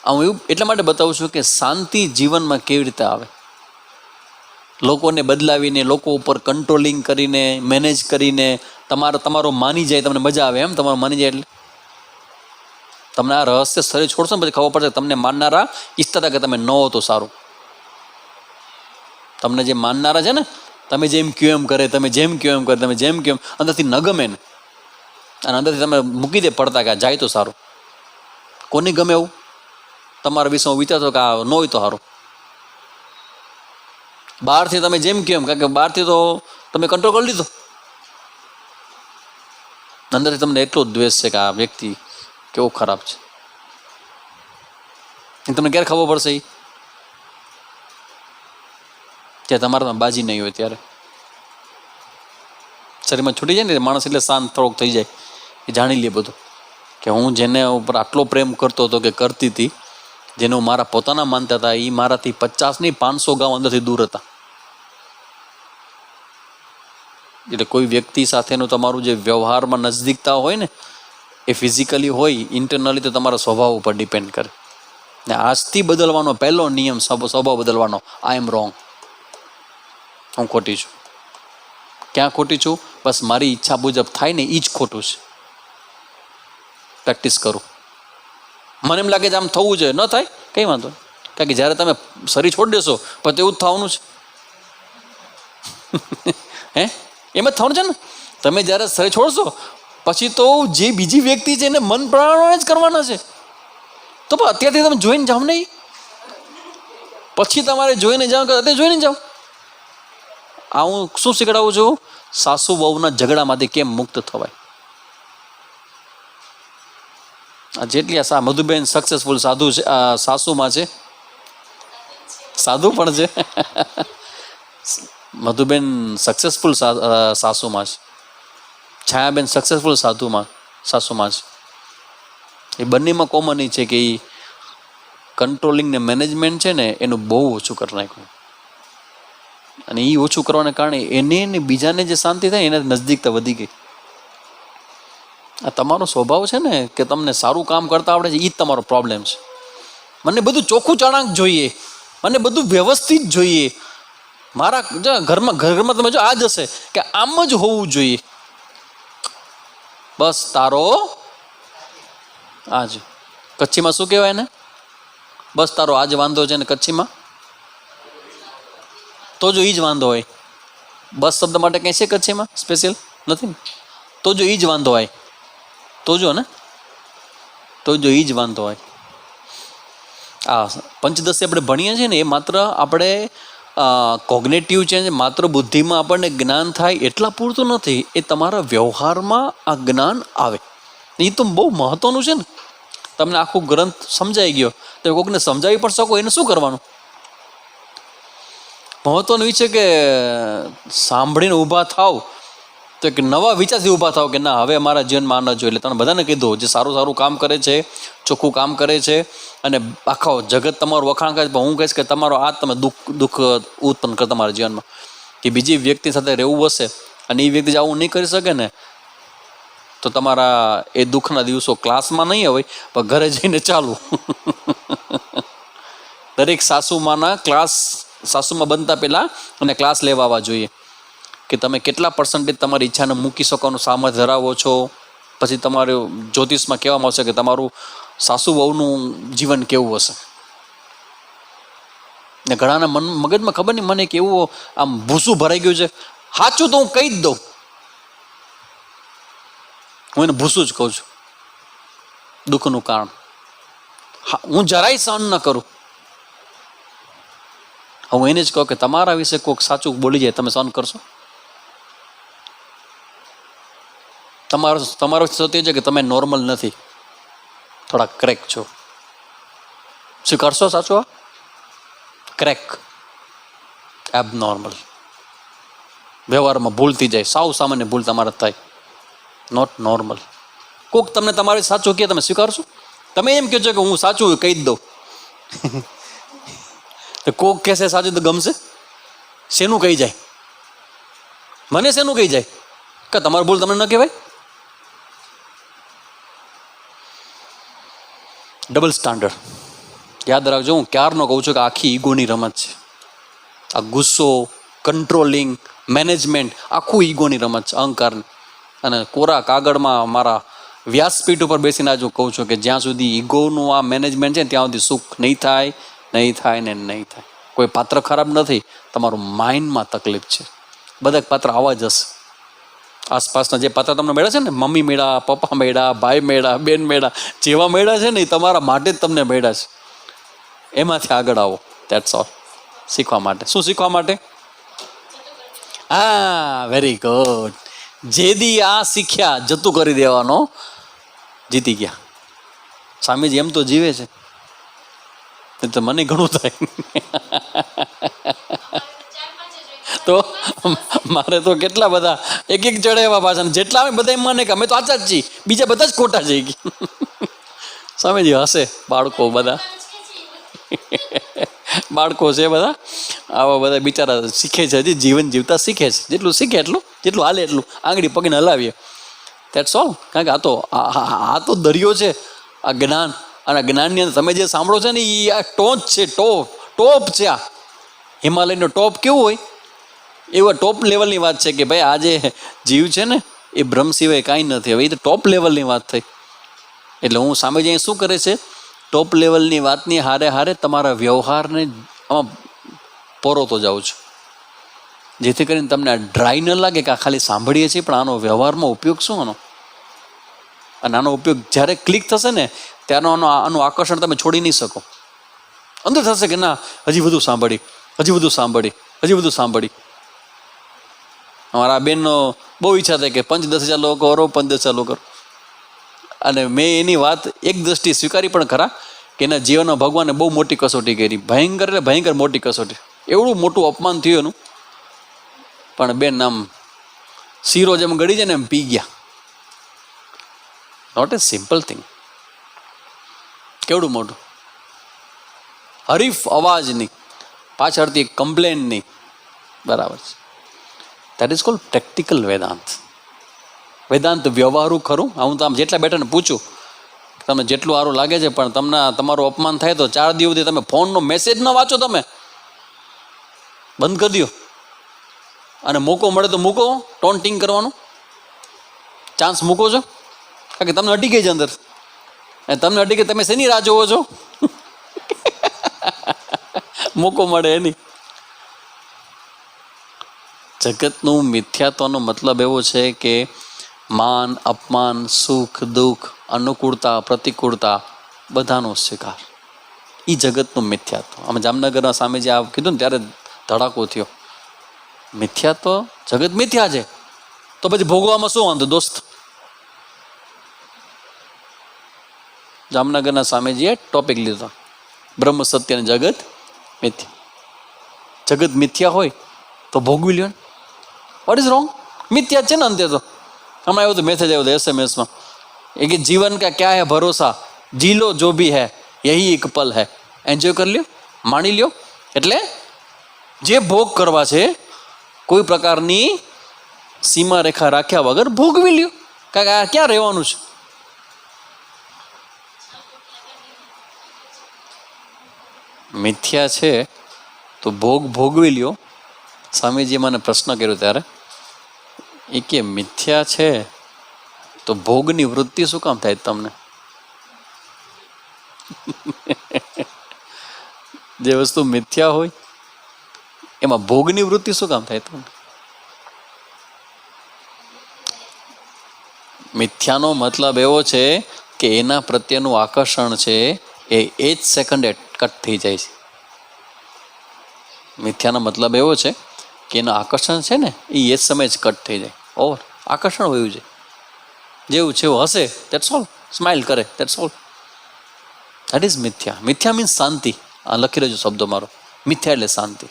A: હું એવું એટલા માટે બતાવું છું કે શાંતિ જીવનમાં કેવી રીતે આવે. લોકોને બદલાવીને, લોકો ઉપર કંટ્રોલિંગ કરીને, મેનેજ કરીને તમારો માની જાય, તમને મજા આવે એમ. તમારું માની જાય એટલે તમને આ રહસ્ય શરીર છોડશો ને પછી ખબર પડશે તમને માનનારા ઈચ્છતા હતા કે તમે ન હો તો સારું. તમને જે માનનારા છે ને, તમે જેમ કહો એમ કરે, તમે જેમ કહો એમ કરે, તમે જેમ કહો એમ, અંદરથી ન ગમે ને, અને અંદરથી તમે મૂકી દે પડતા કે જાય તો સારું. કોની ગમે એવું? તમારા વિશે હું વિચારતો કે આ ન હોય તો સારું. બહારથી તમે જેમ કહો એમ, કારણ કે બહારથી તો તમે કંટ્રોલ કરી લીધો, અંદરથી તમને એટલો જ દ્વેષ છે કે આ વ્યક્તિ કેવો ખરાબ છે. તમને ક્યારે ખબર પડશે? ત્યાં તમારામાં બાજી નહીં હોય ત્યારે. શરીરમાં છૂટી જાય ને માણસ એટલે શાંત થોડોક થઈ જાય, એ જાણી લે બધું કે હું જેને ઉપર આટલો પ્રેમ કરતો હતો કે કરતી હતી, જેને હું મારા પોતાના માનતા હતા, એ મારાથી 50 નહીં 500 ગામ અંદરથી દૂર હતા. એટલે કોઈ વ્યક્તિ સાથેનું તમારું જે વ્યવહારમાં નજદીકતા હોય ને, એ ફિઝિકલી હોય, ઇન્ટરનલી તો તમારા સ્વભાવ ઉપર ડિપેન્ડ કરે. ને આજથી બદલવાનો પહેલો નિયમ, સ્વભાવ બદલવાનો, આઈ એમ રોંગ, હું ખોટી છું. ક્યાં ખોટી છું? બસ મારી ઈચ્છા મુજબ થાય ને એ જ ખોટું છે. પ્રેક્ટિસ કરું. મને એમ લાગે છે આમ થવું જોઈએ, ન થાય કંઈ વાંધો, કારણ કે જ્યારે તમે શરીર છોડી દેશો પછી એવું જ થવાનું છે. હે એમ જ થવાનું છે ને. તમે જ્યારે શરીર છોડશો પછી તો જે બીજી વ્યક્તિ છે એને મન પ્રમાણે જ કરવાના છે. તો પણ અત્યારથી તમે જોઈને જાઓ નહીં, પછી તમારે જોઈને જાઓ કે અત્યારે જોઈને જાઓ. આ હું શું શીખડાવું છું? સાસુ વહુના ઝઘડામાંથી કેમ મુક્ત થવાય. જેટલી આ મધુબેન સક્સેસફુલ સાધુ છે, સાસુમાં છે, સાધુ પણ છે. મધુબેન સક્સેસફુલ સાસુમાં છે, છાયાબેન સક્સેસફુલ સાસુમાં છે. એ બંનેમાં કોમન એ છે કે એ કંટ્રોલિંગ ને મેનેજમેન્ટ છે ને એનું બહુ ઓછું કરી નાખ્યું. અને એ ઓછું કરવાને કારણે એને ને બીજાને જે શાંતિ થાય એને નજદીકતા વધી ગઈ. આ તમારો સ્વભાવ છે ને કે તમને સારું કામ કરતા આવડે છે, એ જ તમારો પ્રોબ્લેમ છે. મને બધું ચોખ્ખું ચાણાક જોઈએ, મને બધું વ્યવસ્થિત જોઈએ. મારા ઘરમાં તમે જો આ જ હશે કે આમ જ હોવું જોઈએ. બસ તારો આજ, કચ્છીમાં શું કહેવાય ને? બસ તારો આજ વાંધો છે ને કચ્છીમાં તો જો એ જ વાંધો હોય. બસ શબ્દ માટે કંઈ છે કચ્છીમાં સ્પેશિયલ નથી ને? તો જો એ જ વાંધો હોય, તો જો ને, તો જો એ જ વાંધો હોય. આ પંચદશી આપણે ભણીએ છીએ ને, એ માત્ર આપણે કોગ્નેટિવ છે, માત્ર બુદ્ધિમાં આપણને જ્ઞાન થાય એટલા પૂરતું નથી, એ તમારા વ્યવહારમાં આ જ્ઞાન આવે. એ તો બહુ મહત્વનું છે ને. તમને આખું ગ્રંથ સમજાઈ ગયો, તમે કોઈકને સમજાવી પણ શકો, એને શું કરવાનું? મહત્વનું એ છે કે સાંભળીને ઊભા થાવ તો એક નવા વિચારથી ઊભા થાવ કે ના, હવે મારા જીવનમાં આ ન જોઈએ. એટલે તમે બધાને કીધું જે સારું સારું કામ કરે છે, ચોખ્ખું કામ કરે છે, અને આખો જગત તમારું વખાણ કરે છે, પણ હું કહીશ કે તમારો આ તમે દુઃખ ઉત્પન્ન કરે તમારા જીવનમાં, કે બીજી વ્યક્તિ સાથે રહેવું હશે અને એ વ્યક્તિ આવું નહીં કરી શકે ને, તો તમારા એ દુઃખના દિવસો ક્લાસમાં નહીં હોય પણ ઘરે જઈને ચાલુ. દરેક સાસુમાના ક્લાસ, સાસુમાં બનતા પહેલાં અને ક્લાસ લેવા જોઈએ કે તમે કેટલા % તમારી ઈચ્છાને મૂકી શકવાનું સામર્થ્ય ધરાવો છો. પછી તમારું જ્યોતિષમાં કહેવામાં આવશે કે તમારું સાસુ વહુનું જીવન કેવું હશે. ને ઘણાના મગજમાં ખબર નહીં, મને કે એવું આમ ભૂસું ભરાઈ ગયું છે. સાચું તો હું કહી જ દઉં, હું એને ભૂસું જ કહું છું. દુઃખનું કારણ હું જરાય સહન ન કરું. હું એને જ કહું કે તમારા વિશે કોઈક સાચું બોલી જાય, તમે સહન કરશો? તમારો સત્ય છે કે તમે નોર્મલ નથી, થોડા ક્રેક છો. શું કરશો? સાચું ક્રેક, એબનોર્મલ. વ્યવહારમાં ભૂલ થઈ જાય, સાવ સામાન્ય ભૂલ તમારા થાય, નોટ નોર્મલ. કોક તમને તમારે સાચું કહે, તમે સ્વીકારશો? તમે એમ કહો છો કે હું સાચું કહી જ દઉં. તો કોક કહેશે સાચું તો ગમશે? શેનું કહી જાય? મને શેનું કહી જાય કે તમારું ભૂલ તમને ન કહેવાય? Double standard. યાદ રાખજો, હું ક્યારનો કહું છું કે આખી ઈગોની રમત છે. આ ગુસ્સો, કંટ્રોલિંગ, મેનેજમેન્ટ, આખું ઈગોની રમત છે, અહંકારની. અને કોરા કાગળમાં મારા વ્યાસપીઠ ઉપર બેસીને આજ હું કહું છું કે જ્યાં સુધી ઈગોનું આ મેનેજમેન્ટ છે ને ત્યાં સુધી સુખ નહીં થાય, નહીં થાય ને નહીં થાય. કોઈ પાત્ર ખરાબ નથી, તમારું માઇન્ડમાં તકલીફ છે. બધા પાત્ર આવા જ હશે. આસપાસના જે પાત્ર તમને મળ્યા છે ને, મમ્મી મળ્યા, પપ્પા મળ્યા, ભાઈ મળ્યા, બેન મળ્યા, જેવા મળ્યા છે ને એ તમારા માટે જ તમને મળ્યા છે. એમાંથી આગળ આવો. That's all. શીખવા માટે. શું શીખવા માટે? હા, વેરી ગુડ. જેદી આ શીખ્યા જતું કરી દેવાનો, જીતી ગયા. સ્વામીજી એમ તો જીવે છે, તો મને ઘણું થાય. તો મારે તો કેટલા બધા એક ચડે એવા પાછા, જેટલા અમે બધા એમ માને કે અમે તો આચા જ છીએ, બીજા બધા જ ખોટા જઈ ગયા. સ્વામીજી હશે. બાળકો બધા બાળકો છે બધા, આવા બધા બિચારા શીખે છે, હજી જીવન જીવતા શીખે છે. જેટલું શીખે એટલું, જેટલું હાલે એટલું આંગળી પકડીને હલાવીએ. That's all. કારણ કે આ તો દરિયો છે, આ જ્ઞાન. અને જ્ઞાનની અંદર તમે જે સાંભળો છો ને એ આ ટોચ છે, ટોપ છે. આ હિમાલયનો ટોપ કેવું હોય એવા ટોપ લેવલની વાત છે કે ભાઈ આ જે જીવ છે ને એ બ્રહ્મ સિવાય કાંઈ નથી. હવે એ તો ટોપ લેવલની વાત થઈ. એટલે હું સામેજી અહીં શું કરે છે, ટોપ લેવલની વાતની હારે હારે તમારા વ્યવહારને આમાં પરોતો જાઉં છું, જેથી કરીને તમને આ ડ્રાય ન લાગે કે આ ખાલી સાંભળીએ છીએ, પણ આનો વ્યવહારમાં ઉપયોગ શું આનો? અને આનો ઉપયોગ જ્યારે ક્લિક થશે ને ત્યારનો આનું આકર્ષણ તમે છોડી નહીં શકો. અંદર થશે કે ના હજી બધું સાંભળી, હજી બધું સાંભળી, હજી બધું સાંભળી. અમારા બેનનો બહુ ઈચ્છા થાય કે 5-10 લોકો કરો, 5-10 લોકો કરો. અને મેં એની વાત એક દ્રષ્ટિએ સ્વીકારી પણ ખરા કે એના જીવનમાં ભગવાને બહુ મોટી કસોટી કરી. ભયંકર એટલે ભયંકર મોટી કસોટી. એવડું મોટું અપમાન થયું એનું. પણ બેન આમ શીરો જેમ ગળી જાય ને એમ પી ગયા. Not a simple thing. કેવડું મોટું. હરીફ અવાજની પાછળથી કમ્પ્લેનની. બરાબર છે. That is called practical Vedanta. Vedanta વ્યવહારું ખરું. હું તો આમ જેટલા બેઠા ને પૂછું, તમને જેટલું સારું લાગે છે, પણ તમને તમારું અપમાન થાય તો 4 દિવસ તમે ફોનનો મેસેજ ન વાંચો, તમે બંધ કરી દો. અને મોકો મળે તો મૂકો, ટોન્ટિંગ કરવાનો ચાન્સ મૂકો છો. કારણ કે તમને અટી ગઈ છે અંદર. અને તમને અટી ગઈ, તમે શેની રાહ જોવો છો? મોકો મળે એની. જગતનું મિથ્યાત્વનો મતલબ એવો છે કે માન, અપમાન, સુખ, દુઃખ, અનુકૂળતા, પ્રતિકૂળતા બધાનો સ્વીકાર. એ જગતનું મિથ્યાત્વ. અમે જામનગરના સામે જે આ કીધું ને ત્યારે ધડાકો થયો. મિથ્યાત્વ, જગત મિથ્યા છે તો પછી ભોગવામાં શું વાંધો દોસ્ત? જામનગરના સ્વામીજીએ ટોપિક લીધો, બ્રહ્મ સત્ય અને જગત મિથ્યા. જગત મિથ્યા હોય તો ભોગવી લ્યો. What is wrong? મિથ્યા છે ને અંતે તો. હમણાં એવું તો મેસેજ આવ્યો હતો SMS-માં એ કે જીવન કા ક્યા હૈ ભરોસા, જી લો જો ભી હૈ યહી એક પલ હૈ, એન્જોય કરી લ્યો, માણી લ્યો. એટલે જે ભોગ કરવા છે કોઈ પ્રકારની સીમા રેખા રાખ્યા વગર ભોગવી લ્યો. કારણ કે આ ક્યાં રહેવાનું છે? મિથ્યા છે તો ભોગવી લ્યો. સ્વામીજીએ મને પ્રશ્ન કર્યો ત્યારે એ કે મિથ્યા છે તો ભોગની વૃત્તિ શું કામ થાય તમને? જે વસ્તુ મિથ્યા હોય એમાં ભોગની વૃત્તિ શું કામ થાય તમને? મિથ્યાનો મતલબ એવો છે કે એના પ્રત્યેનું આકર્ષણ છે એ જ સેકન્ડે કટ થઈ જાય છે. મિથ્યાનો મતલબ એવો છે કે એનું આકર્ષણ છે ને એ જ સમયે જ કટ થઈ જાય. ઓવર. આકર્ષણ હોયું છે, જેવું છે એવું હશે, દેટ્સ ઓલ. સ્માઇલ કરે, દેટ્સ ઓલ. દેટ ઇઝ મિથ્યા. મિથ્યા મીન્સ શાંતિ. આ લખી લેજો શબ્દો મારો. મિથ્યા એટલે શાંતિ.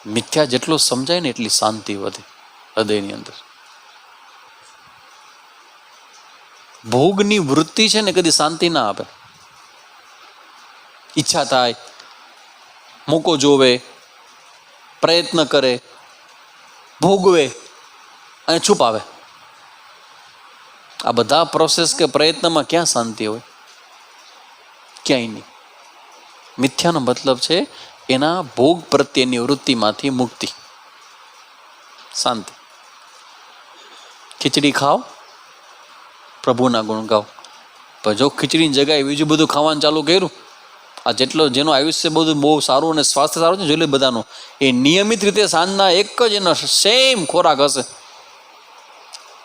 A: મિથ્યા જેટલું સમજાય ને એટલી શાંતિ વધે હૃદયની અંદર. ભોગની વૃત્તિ છે ને કદી શાંતિ ના આપે. ઈચ્છા થાય, મોકો જોવે, પ્રયત્ન કરે, ભોગવે અને છુપાવે. આ બધા પ્રોસેસ કે પ્રયત્નમાં ક્યાં શાંતિ હોય? ક્યાંય નહીં. મિથ્યાનો મતલબ છે એના ભોગ પ્રત્યેની વૃત્તિમાંથી મુક્તિ, શાંતિ. ખીચડી ખાઓ, પ્રભુના ગુણ ગાઓ. પણ જો ખીચડીની જગ્યાએ બીજું બધું ખાવાનું ચાલુ કર્યું, આ જેનું આયુષ્ય બધું બહુ સારું અને સ્વાસ્થ્ય સારું છે જોઈ લે બધાનું, એ નિયમિત રીતે સાંજના એક જ એનો સેમ ખોરાક હશે.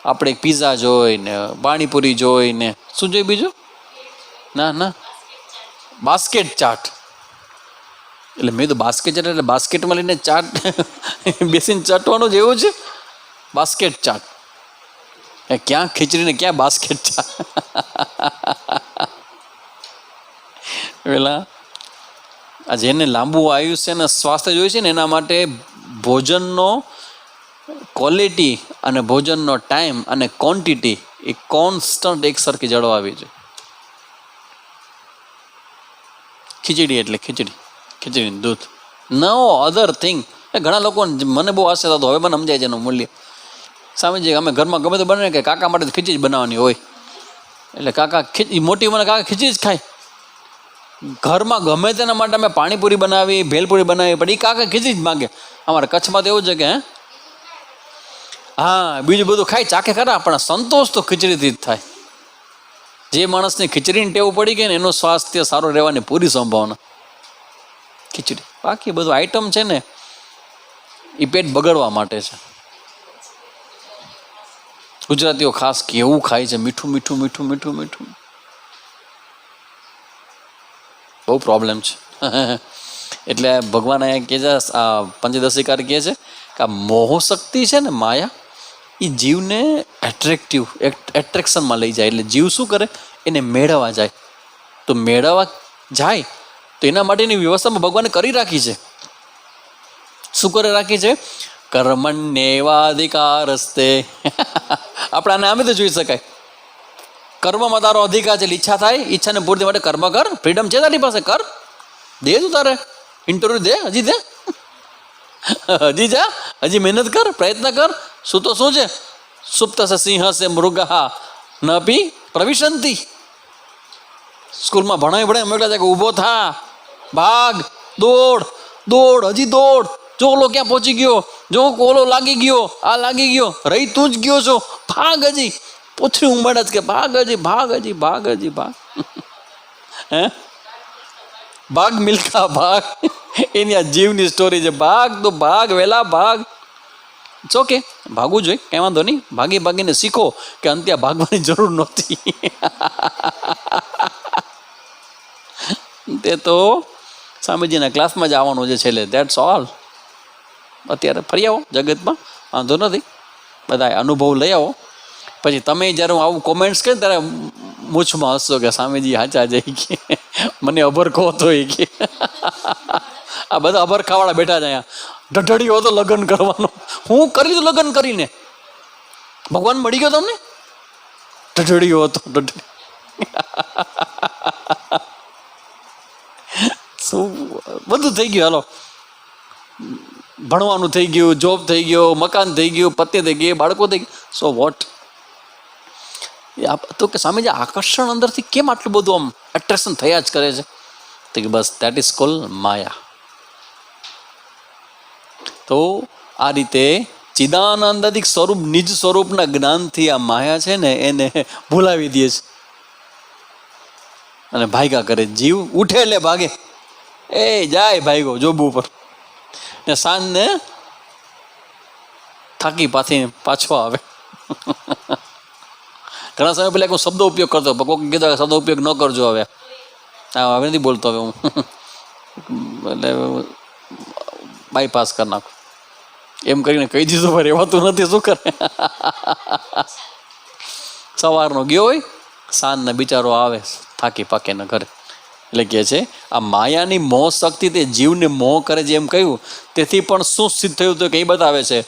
A: આપણે પીઝા જોઈને, પાણીપુરી જોઈને, શું જોઈએ બીજું? ના, બાસ્કેટ ચાટ. એટલે મેં તો બાસ્કેટ ચાટ એટલે બાસ્કેટમાં લઈને ચાટ બેસીને ચાટવાનું જ એવું છે. બાસ્કેટ ચાટ. ક્યાં ખીચડી ને ક્યાં બાસ્કેટ ચાટ. પેલા આ જેને લાંબુ આયુષ્ય અને સ્વાસ્થ્ય જોઈએ છે ને એના માટે ભોજનનો ક્વોલિટી અને ભોજનનો ટાઈમ અને ક્વોન્ટિટી એ કોન્સ્ટન્ટ એક સરખી જળવાવી છે. ખીચડી એટલે ખીચડી દૂધ, નો અધર થિંગ. ઘણા લોકો મને બહુ આશા થતો, હવે મને સમજાય છે એનું મૂલ્ય. સ્વામીજી અમે ઘરમાં ગમે તો બને કે કાકા માટે ખીચડી જ બનાવવાની હોય, એટલે કાકા મોટી મને કાકા ખીચડી જ ખાય. ઘરમાં ગમે તેના માટે અમે પાણીપુરી બનાવી, ભેલપુરી બનાવી, પણ એ કાકા ખીચડી જ માગે. અમારા કચ્છમાં તો એવું છે કે હા બીજું બધું ખાય ચાખે ખરા, પણ સંતોષ તો ખીચડીથી જ થાય. જે માણસને ખીચડીની ટેવ પડી ગઈ ને એનું સ્વાસ્થ્ય સારું રહેવાની પૂરી સંભાવના. ખીચડી, બાકી બધું આઈટમ છે ને એ પેટ બગડવા માટે છે. ગુજરાતીઓ ખાસ કેવું ખાય છે, મીઠું મીઠું મીઠું મીઠું મીઠું, બહુ પ્રોબ્લેમ છે. એટલે ભગવાન અહીંયા કહે છે, આ પંચદશીકાર કહે છે કે આ મોહ શક્તિ છે ને, માયા, એ જીવને એટ્રેક્શનમાં લઈ જાય. એટલે જીવ શું કરે? એને મેળવવા જાય. તો મેળવવા જાય તો એના માટેની વ્યવસ્થામાં ભગવાને કરી રાખી છે. શું કરી રાખી છે? કર્મણ્યેવાધિકારસ્તે. આપણે આને આમે તો જોઈ શકાય. કર્મમાં તારો અધિકાર છે. ઈચ્છા થાય, ઈચ્છાને પૂર્તિ માટે કર્મ કર. ફ્રીડમ છે તારી પાસે, કર. દે તું તારે ઇન્ટરવ્યુ દે, હજી દે, હજી જા, હજી મહેનત કર, પ્રયત્ન કર. શું તો શું છે? સુપ્ત સિંહ સે મૃગ ન પી પ્રવિશંતિ. સ્કૂલમાં ભણાવી મોકલા જાય કે ઊભો થા, ભાગ, દોડ, હજી દોડ. જો ઓલો ક્યાં પહોંચી ગયો, જો ઓલો લાગી ગયો, આ લાગી ગયો, રહી તું જ ગયો છો, ભાગ હજી. પૂછરી ઉંબાડા જ કે ભાગ હજી, ભાગ હજી, ભાગ હજી, ભાગ. હે ભાગ મિલ્ખા ભાગ. એની આ જીવની સ્ટોરી છે. ભાગ તો ભાગ, વેલા ભાગ. ઓકે, ભાગવું જોઈએ, કઈ વાંધો નહીં. ભાગીને શીખો કે અંતે ભાગવાની જરૂર નહોતી. તે તો સ્વામીજીના ક્લાસમાં જ આવવાનું છે છેલ્લે. That's all. અત્યારે ફરી આવો જગતમાં, વાંધો નથી. બધા અનુભવ લઈ આવો. પછી તમે જ્યારે હું આવું કોમેન્ટ્સ કરે ત્યારે મૂછમાં હસશો કે સ્વામીજી હાચા જઈ કે મને અભરખો હતો એ કે. આ બધા અભરખાવાળા બેઠા છે અહીંયા. ઢઢડીઓ હતો લગ્ન કરવાનો. હું કરી લીધું લગ્ન કરીને. ભગવાન મળી ગયો તમને? ઢઢડીઓ હતો. શું બધું થઈ ગયું. હાલો, ભણવાનું થઈ ગયું, જોબ થઈ ગયો, મકાન થઈ ગયું, પત્ની થઈ ગઈ, બાળકો થઈ ગયું. So what? તો કે સ્વામીજી આકર્ષણ અંદરથી કેમ આટલું બધું આમ એટ્રેક્શન થયા જ કરે છે? તો કે બસ દેટ ઇઝ કોલ માયા. તો આ રીતે ચિદાનંદાદિક સ્વરૂપ, નિજ સ્વરૂપના જ્ઞાનથી આ માયા છે ને એને ભૂલાવી દે છે અને ભાગ્યા કરે. જીવ ઉઠે એટલે ભાગે, એ જાય ભાગ્યો જોબ ઉપર ને સાંજને થાકી પાછો આવે. ઘણા સમય પહેલાં હું શબ્દો ઉપયોગ કરતો, કોઈ કીધું શબ્દો ઉપયોગ ન કરજો હવે. હા, હવે નથી બોલતો હવે હું. એટલે બાયપાસ કરી નાખું એમ કરીને કહી દીધું. ભાઈ રહેવાતું નથી, શું કરે? સવારનો ગયો હોય, સાંજના બિચારો આવે થાકી પાકે ને ઘરે. એટલે કહે છે આ માયાની મોહ શક્તિ તે જીવને મોહ કરે છે એમ કહ્યું. તેથી પણ શું સિદ્ધ થયું તો કંઈ બતાવે છે.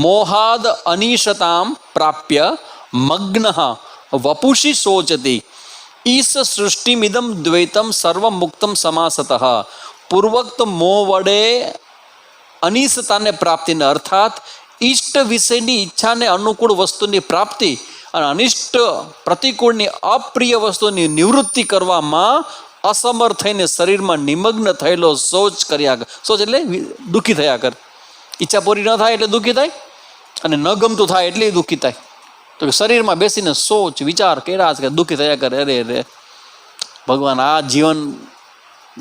A: મોહાદ અનિશતામ પ્રાપ્ય મગ્નઃ વપુષી શોચતી ઈશ સૃષ્ટિમિદમ દ્વૈતમ સર્વ મુક્તમ સમાસતઃ પૂર્વોક્ત મોહ વડે અનિષ્ટતાને પ્રાપ્તિને અર્થાત ઈષ્ટ વિષયની ઈચ્છાને અનુકૂળ વસ્તુની પ્રાપ્તિ અને અનિષ્ટ પ્રતિકૂળની અપ્રિય વસ્તુની નિવૃત્તિ કરવામાં અસમર્થ થઈને શરીરમાં નિમગ્ન થયેલો શોચ કર્યા. શોચ એટલે દુઃખી થયા કર. ઈચ્છા પૂરી ન થાય એટલે દુઃખી થાય, અને ન ગમતું થાય એટલે દુઃખી થાય. તો શરીરમાં બેસીને સોચ વિચાર કર્યા છે કે દુઃખી થયા કરે. અરે રે ભગવાન આ જીવન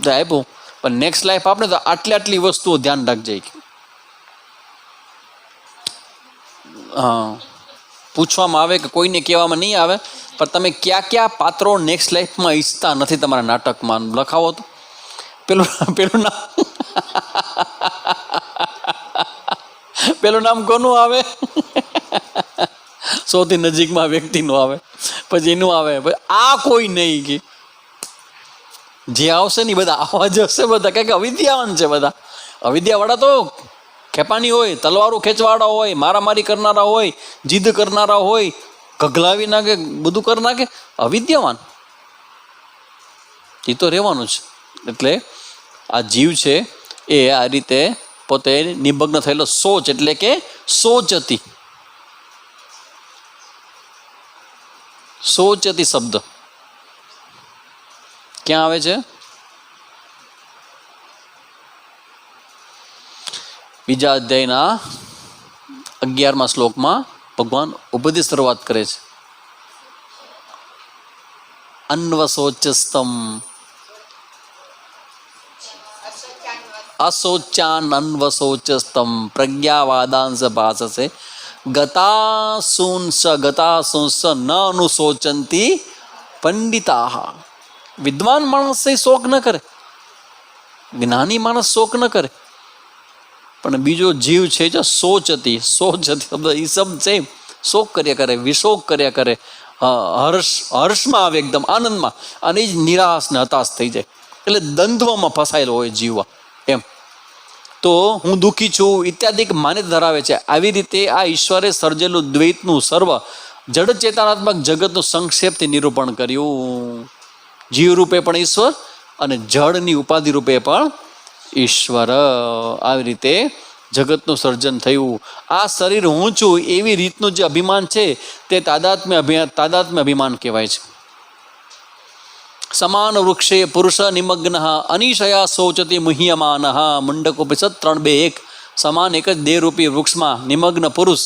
A: આપ્યું, પણ નેક્સ્ટ લાઈફ આપણે તો આટલી વસ્તુઓ ધ્યાન રાખજે. હા, પૂછવામાં આવે કે કોઈને કહેવામાં નહીં આવે, પણ તમે કયા પાત્રો નેક્સ્ટ લાઈફમાં ઈચ્છતા નથી તમારા નાટકમાં લખાવો તો. પેલું નામ કોનું આવે? સૌથી નજીકમાં વ્યક્તિનું આવે, પછી એનું આવે, પછી આ કોઈ નહીં કે જે આવશે ને બધા આવા જ હશે બધા, કારણ કે અવિદ્યાવાન છે બધા. અવિદ્યાવાળા તો ખેપાની હોય, તલવારો ખેંચવાળા હોય, મારામારી કરનારા હોય, જીદ કરનારા હોય, ગગલાવી નાખે, બધું કરી નાખે. અવિદ્યાવાન એ તો રહેવાનું જ. એટલે આ જીવ છે એ આ રીતે પોતે નિમગ્ન થયેલો સોચ, એટલે કે સોચતી. સોચતી શબ્દ ક્યાં આવે છે? બીજા અધ્યાયના 11મા શ્લોકમાં ભગવાન ઉપદેશ શરૂઆત કરે છે. અન્વશોચસ્તમ અશોચાન અન્વશોચસ્તમ પ્રજ્ઞાવાદાંશ ભાષસે ગતાસુંસ ન અનુશોચંતી પંડિતા. વિદ્વાન માણસ શોક ન કરે, જ્ઞાની માણસ શોક ન કરે, પણ બીજો જીવ છે જે સોચતી શબ્દ એ શબ્દ છે, શોક કર્યા કરે, વિશોક કર્યા કરે, હર્ષમાં આવે, એકદમ આનંદમાં, અને એ જ નિરાશ ને હતાશ થઈ જાય. એટલે દ્વંદ્વમાં ફસાયેલો હોય જીવવા એમ. તો હું દુઃખી છું ઇત્યાદિ માન્યતા ધરાવે છે. આવી રીતે આ ઈશ્વરે સર્જેલું દ્વૈતનું સર્વ જડ ચેતનાત્મક જગતનું સંક્ષેપથી નિરૂપણ કર્યું. જીવ રૂપે પણ ઈશ્વર અને જળની ઉપાધિ રૂપે પણ ઈશ્વર. આવી રીતે જગતનું સર્જન થયું. આ શરીર હું છું એવી રીતનું જે અભિમાન છે તે તાદાત્મ્ય અભિમાન કહેવાય છે. સમાન વૃક્ષે પુરુષ નિમગ્ન અનિશયા શોચતી મુહ્યમાન. મુંડકોપનિષદ 3:2-1. સમાન એક જ દેહરૂપી વૃક્ષમાં નિમગ્ન પુરુષ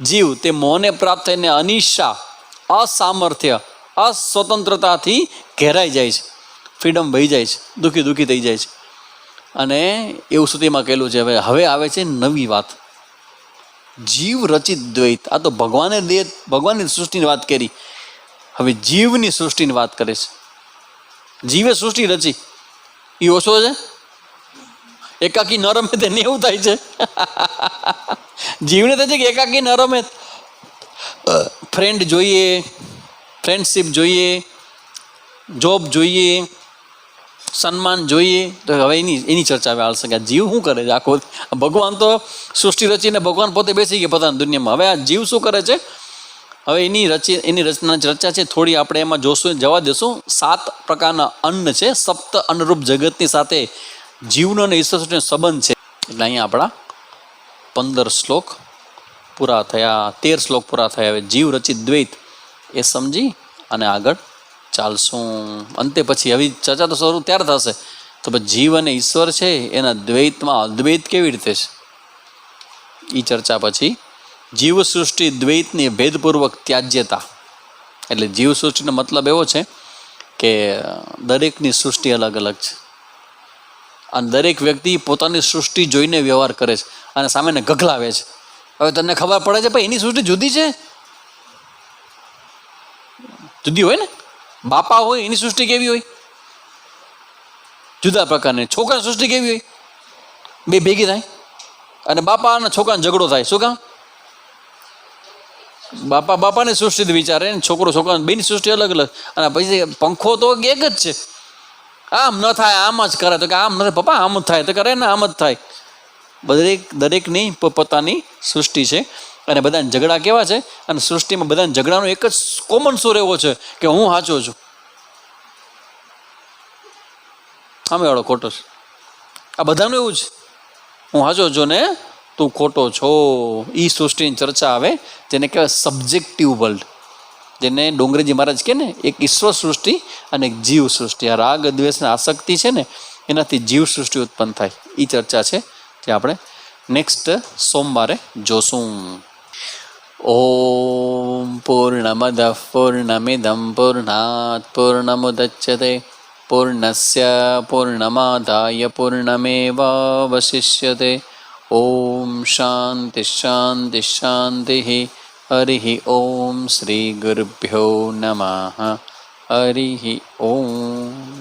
A: જીવ તે મોહને પ્રાપ્ત થઈને અનિશા, અસામર્થ્ય, અસ્વતંત્રતાથી ઘેરાઈ જાય છે, ફ્રીડમ વહી જાય છે, દુઃખી થઈ જાય છે. અને એવું સુધીમાં કહેલું છે. હવે આવે છે નવી વાત, જીવ રચિત દ્વૈત. આ તો ભગવાનની સૃષ્ટિની વાત કરી, હવે જીવની સૃષ્ટિની વાત કરે છે. જીવે સૃષ્ટિ રચી એ ઓછો છે? એકાકી ન રમે તેને એવું થાય છે. જીવને થાય છે કે એકાકી ન રમે, ફ્રેન્ડ જોઈએ, ફ્રેન્ડશીપ જોઈએ, જોબ જોઈએ, સન્માન જોઈએ. તો હવે એની ચર્ચા આવે હાલશે કે જીવ શું કરે છે આખો. ભગવાન તો સૃષ્ટિ રચીને ભગવાન પોતે બેસી ગયા પોતાની દુનિયામાં. હવે આ જીવ શું કરે છે? હવે એની રચનાની ચર્ચા છે, થોડી આપણે એમાં જોશું, જવા દેશું. 7 પ્રકારના અન્ન છે. સપ્ત અન્નરૂપ જગતની સાથે જીવનો અને ઈશ્વર સૃષ્ટિનો સંબંધ છે. એટલે અહીંયા આપણા 15 શ્લોક પૂરા થયા, 13 શ્લોક પૂરા થયા. હવે જીવ રચિત દ્વૈત એ સમજી અને આગળ ચાલશું. અંતે પછી હવે ચર્ચા તો શરૂ ત્યારે થશે. તો પછી જીવ અને ઈશ્વર છે એના દ્વૈતમાં અદ્વૈત કેવી રીતે છે એ ચર્ચા પછી. જીવ સૃષ્ટિ દ્વૈતની ભેદપૂર્વક ત્યાજ્યતા. એટલે જીવ સૃષ્ટિનો મતલબ એવો છે કે દરેકની સૃષ્ટિ અલગ અલગ છે, અને દરેક વ્યક્તિ પોતાની સૃષ્ટિ જોઈને વ્યવહાર કરે છે અને સામેને ગગલાવે છે. હવે તમને ખબર પડે છે ભાઈ એની સૃષ્ટિ જુદી છે, જુદી હોય ને. બાપા હોય એની સૃષ્ટિ કેવી હોય? જુદા પ્રકારની. છોકરાની સૃષ્ટિ કેવી હોય? બે ભેગી થાય અને બાપા અને છોકરાનો ઝઘડો થાય. શું કામ? બાપાની સૃષ્ટિ વિચારે ને છોકરાની બેની સૃષ્ટિ અલગ અલગ. અને પછી પંખો તો એક જ છે, આમ ન થાય આમ જ કરે, તો કે આમ નથી પપ્પા આમ જ થાય, તો કરે ને આમ જ થાય. દરેકની પોતાની સૃષ્ટિ છે. અને બધાને ઝઘડા કેવા છે, અને સૃષ્ટિમાં બધાને ઝઘડાનો એક જ કોમન સોર એવો છે કે હું સાચો છું, સામેવાળો ખોટો છે. આ બધાનું એવું છે, હું સાચો છું ને તું ખોટો છો. એ સૃષ્ટિની ચર્ચા આવે જેને કહેવાય સબ્જેક્ટિવ વર્લ્ડ, જેને ડોંગરેજી મહારાજ કહે ને એક ઈશ્વર સૃષ્ટિ અને એક જીવ સૃષ્ટિ. આ રાગ દ્વેષને આસક્તિ છે ને એનાથી જીવ સૃષ્ટિ ઉત્પન્ન થાય. એ ચર્ચા છે જે આપણે નેક્સ્ટ સોમવારે જોશું. ઓમ પૂર્ણમદ પૂર્ણમિદમ પૂર્ણાત પૂર્ણમુદચ્યતે પૂર્ણસ્ય પૂર્ણમાદાય પૂર્ણમેવાવશિષ્યતે. ઓમ શાંતિ શાંતિ શાંતિ. હરિ ઓમ શ્રી ગુરુભ્યો નમઃ. હરિ ઓમ.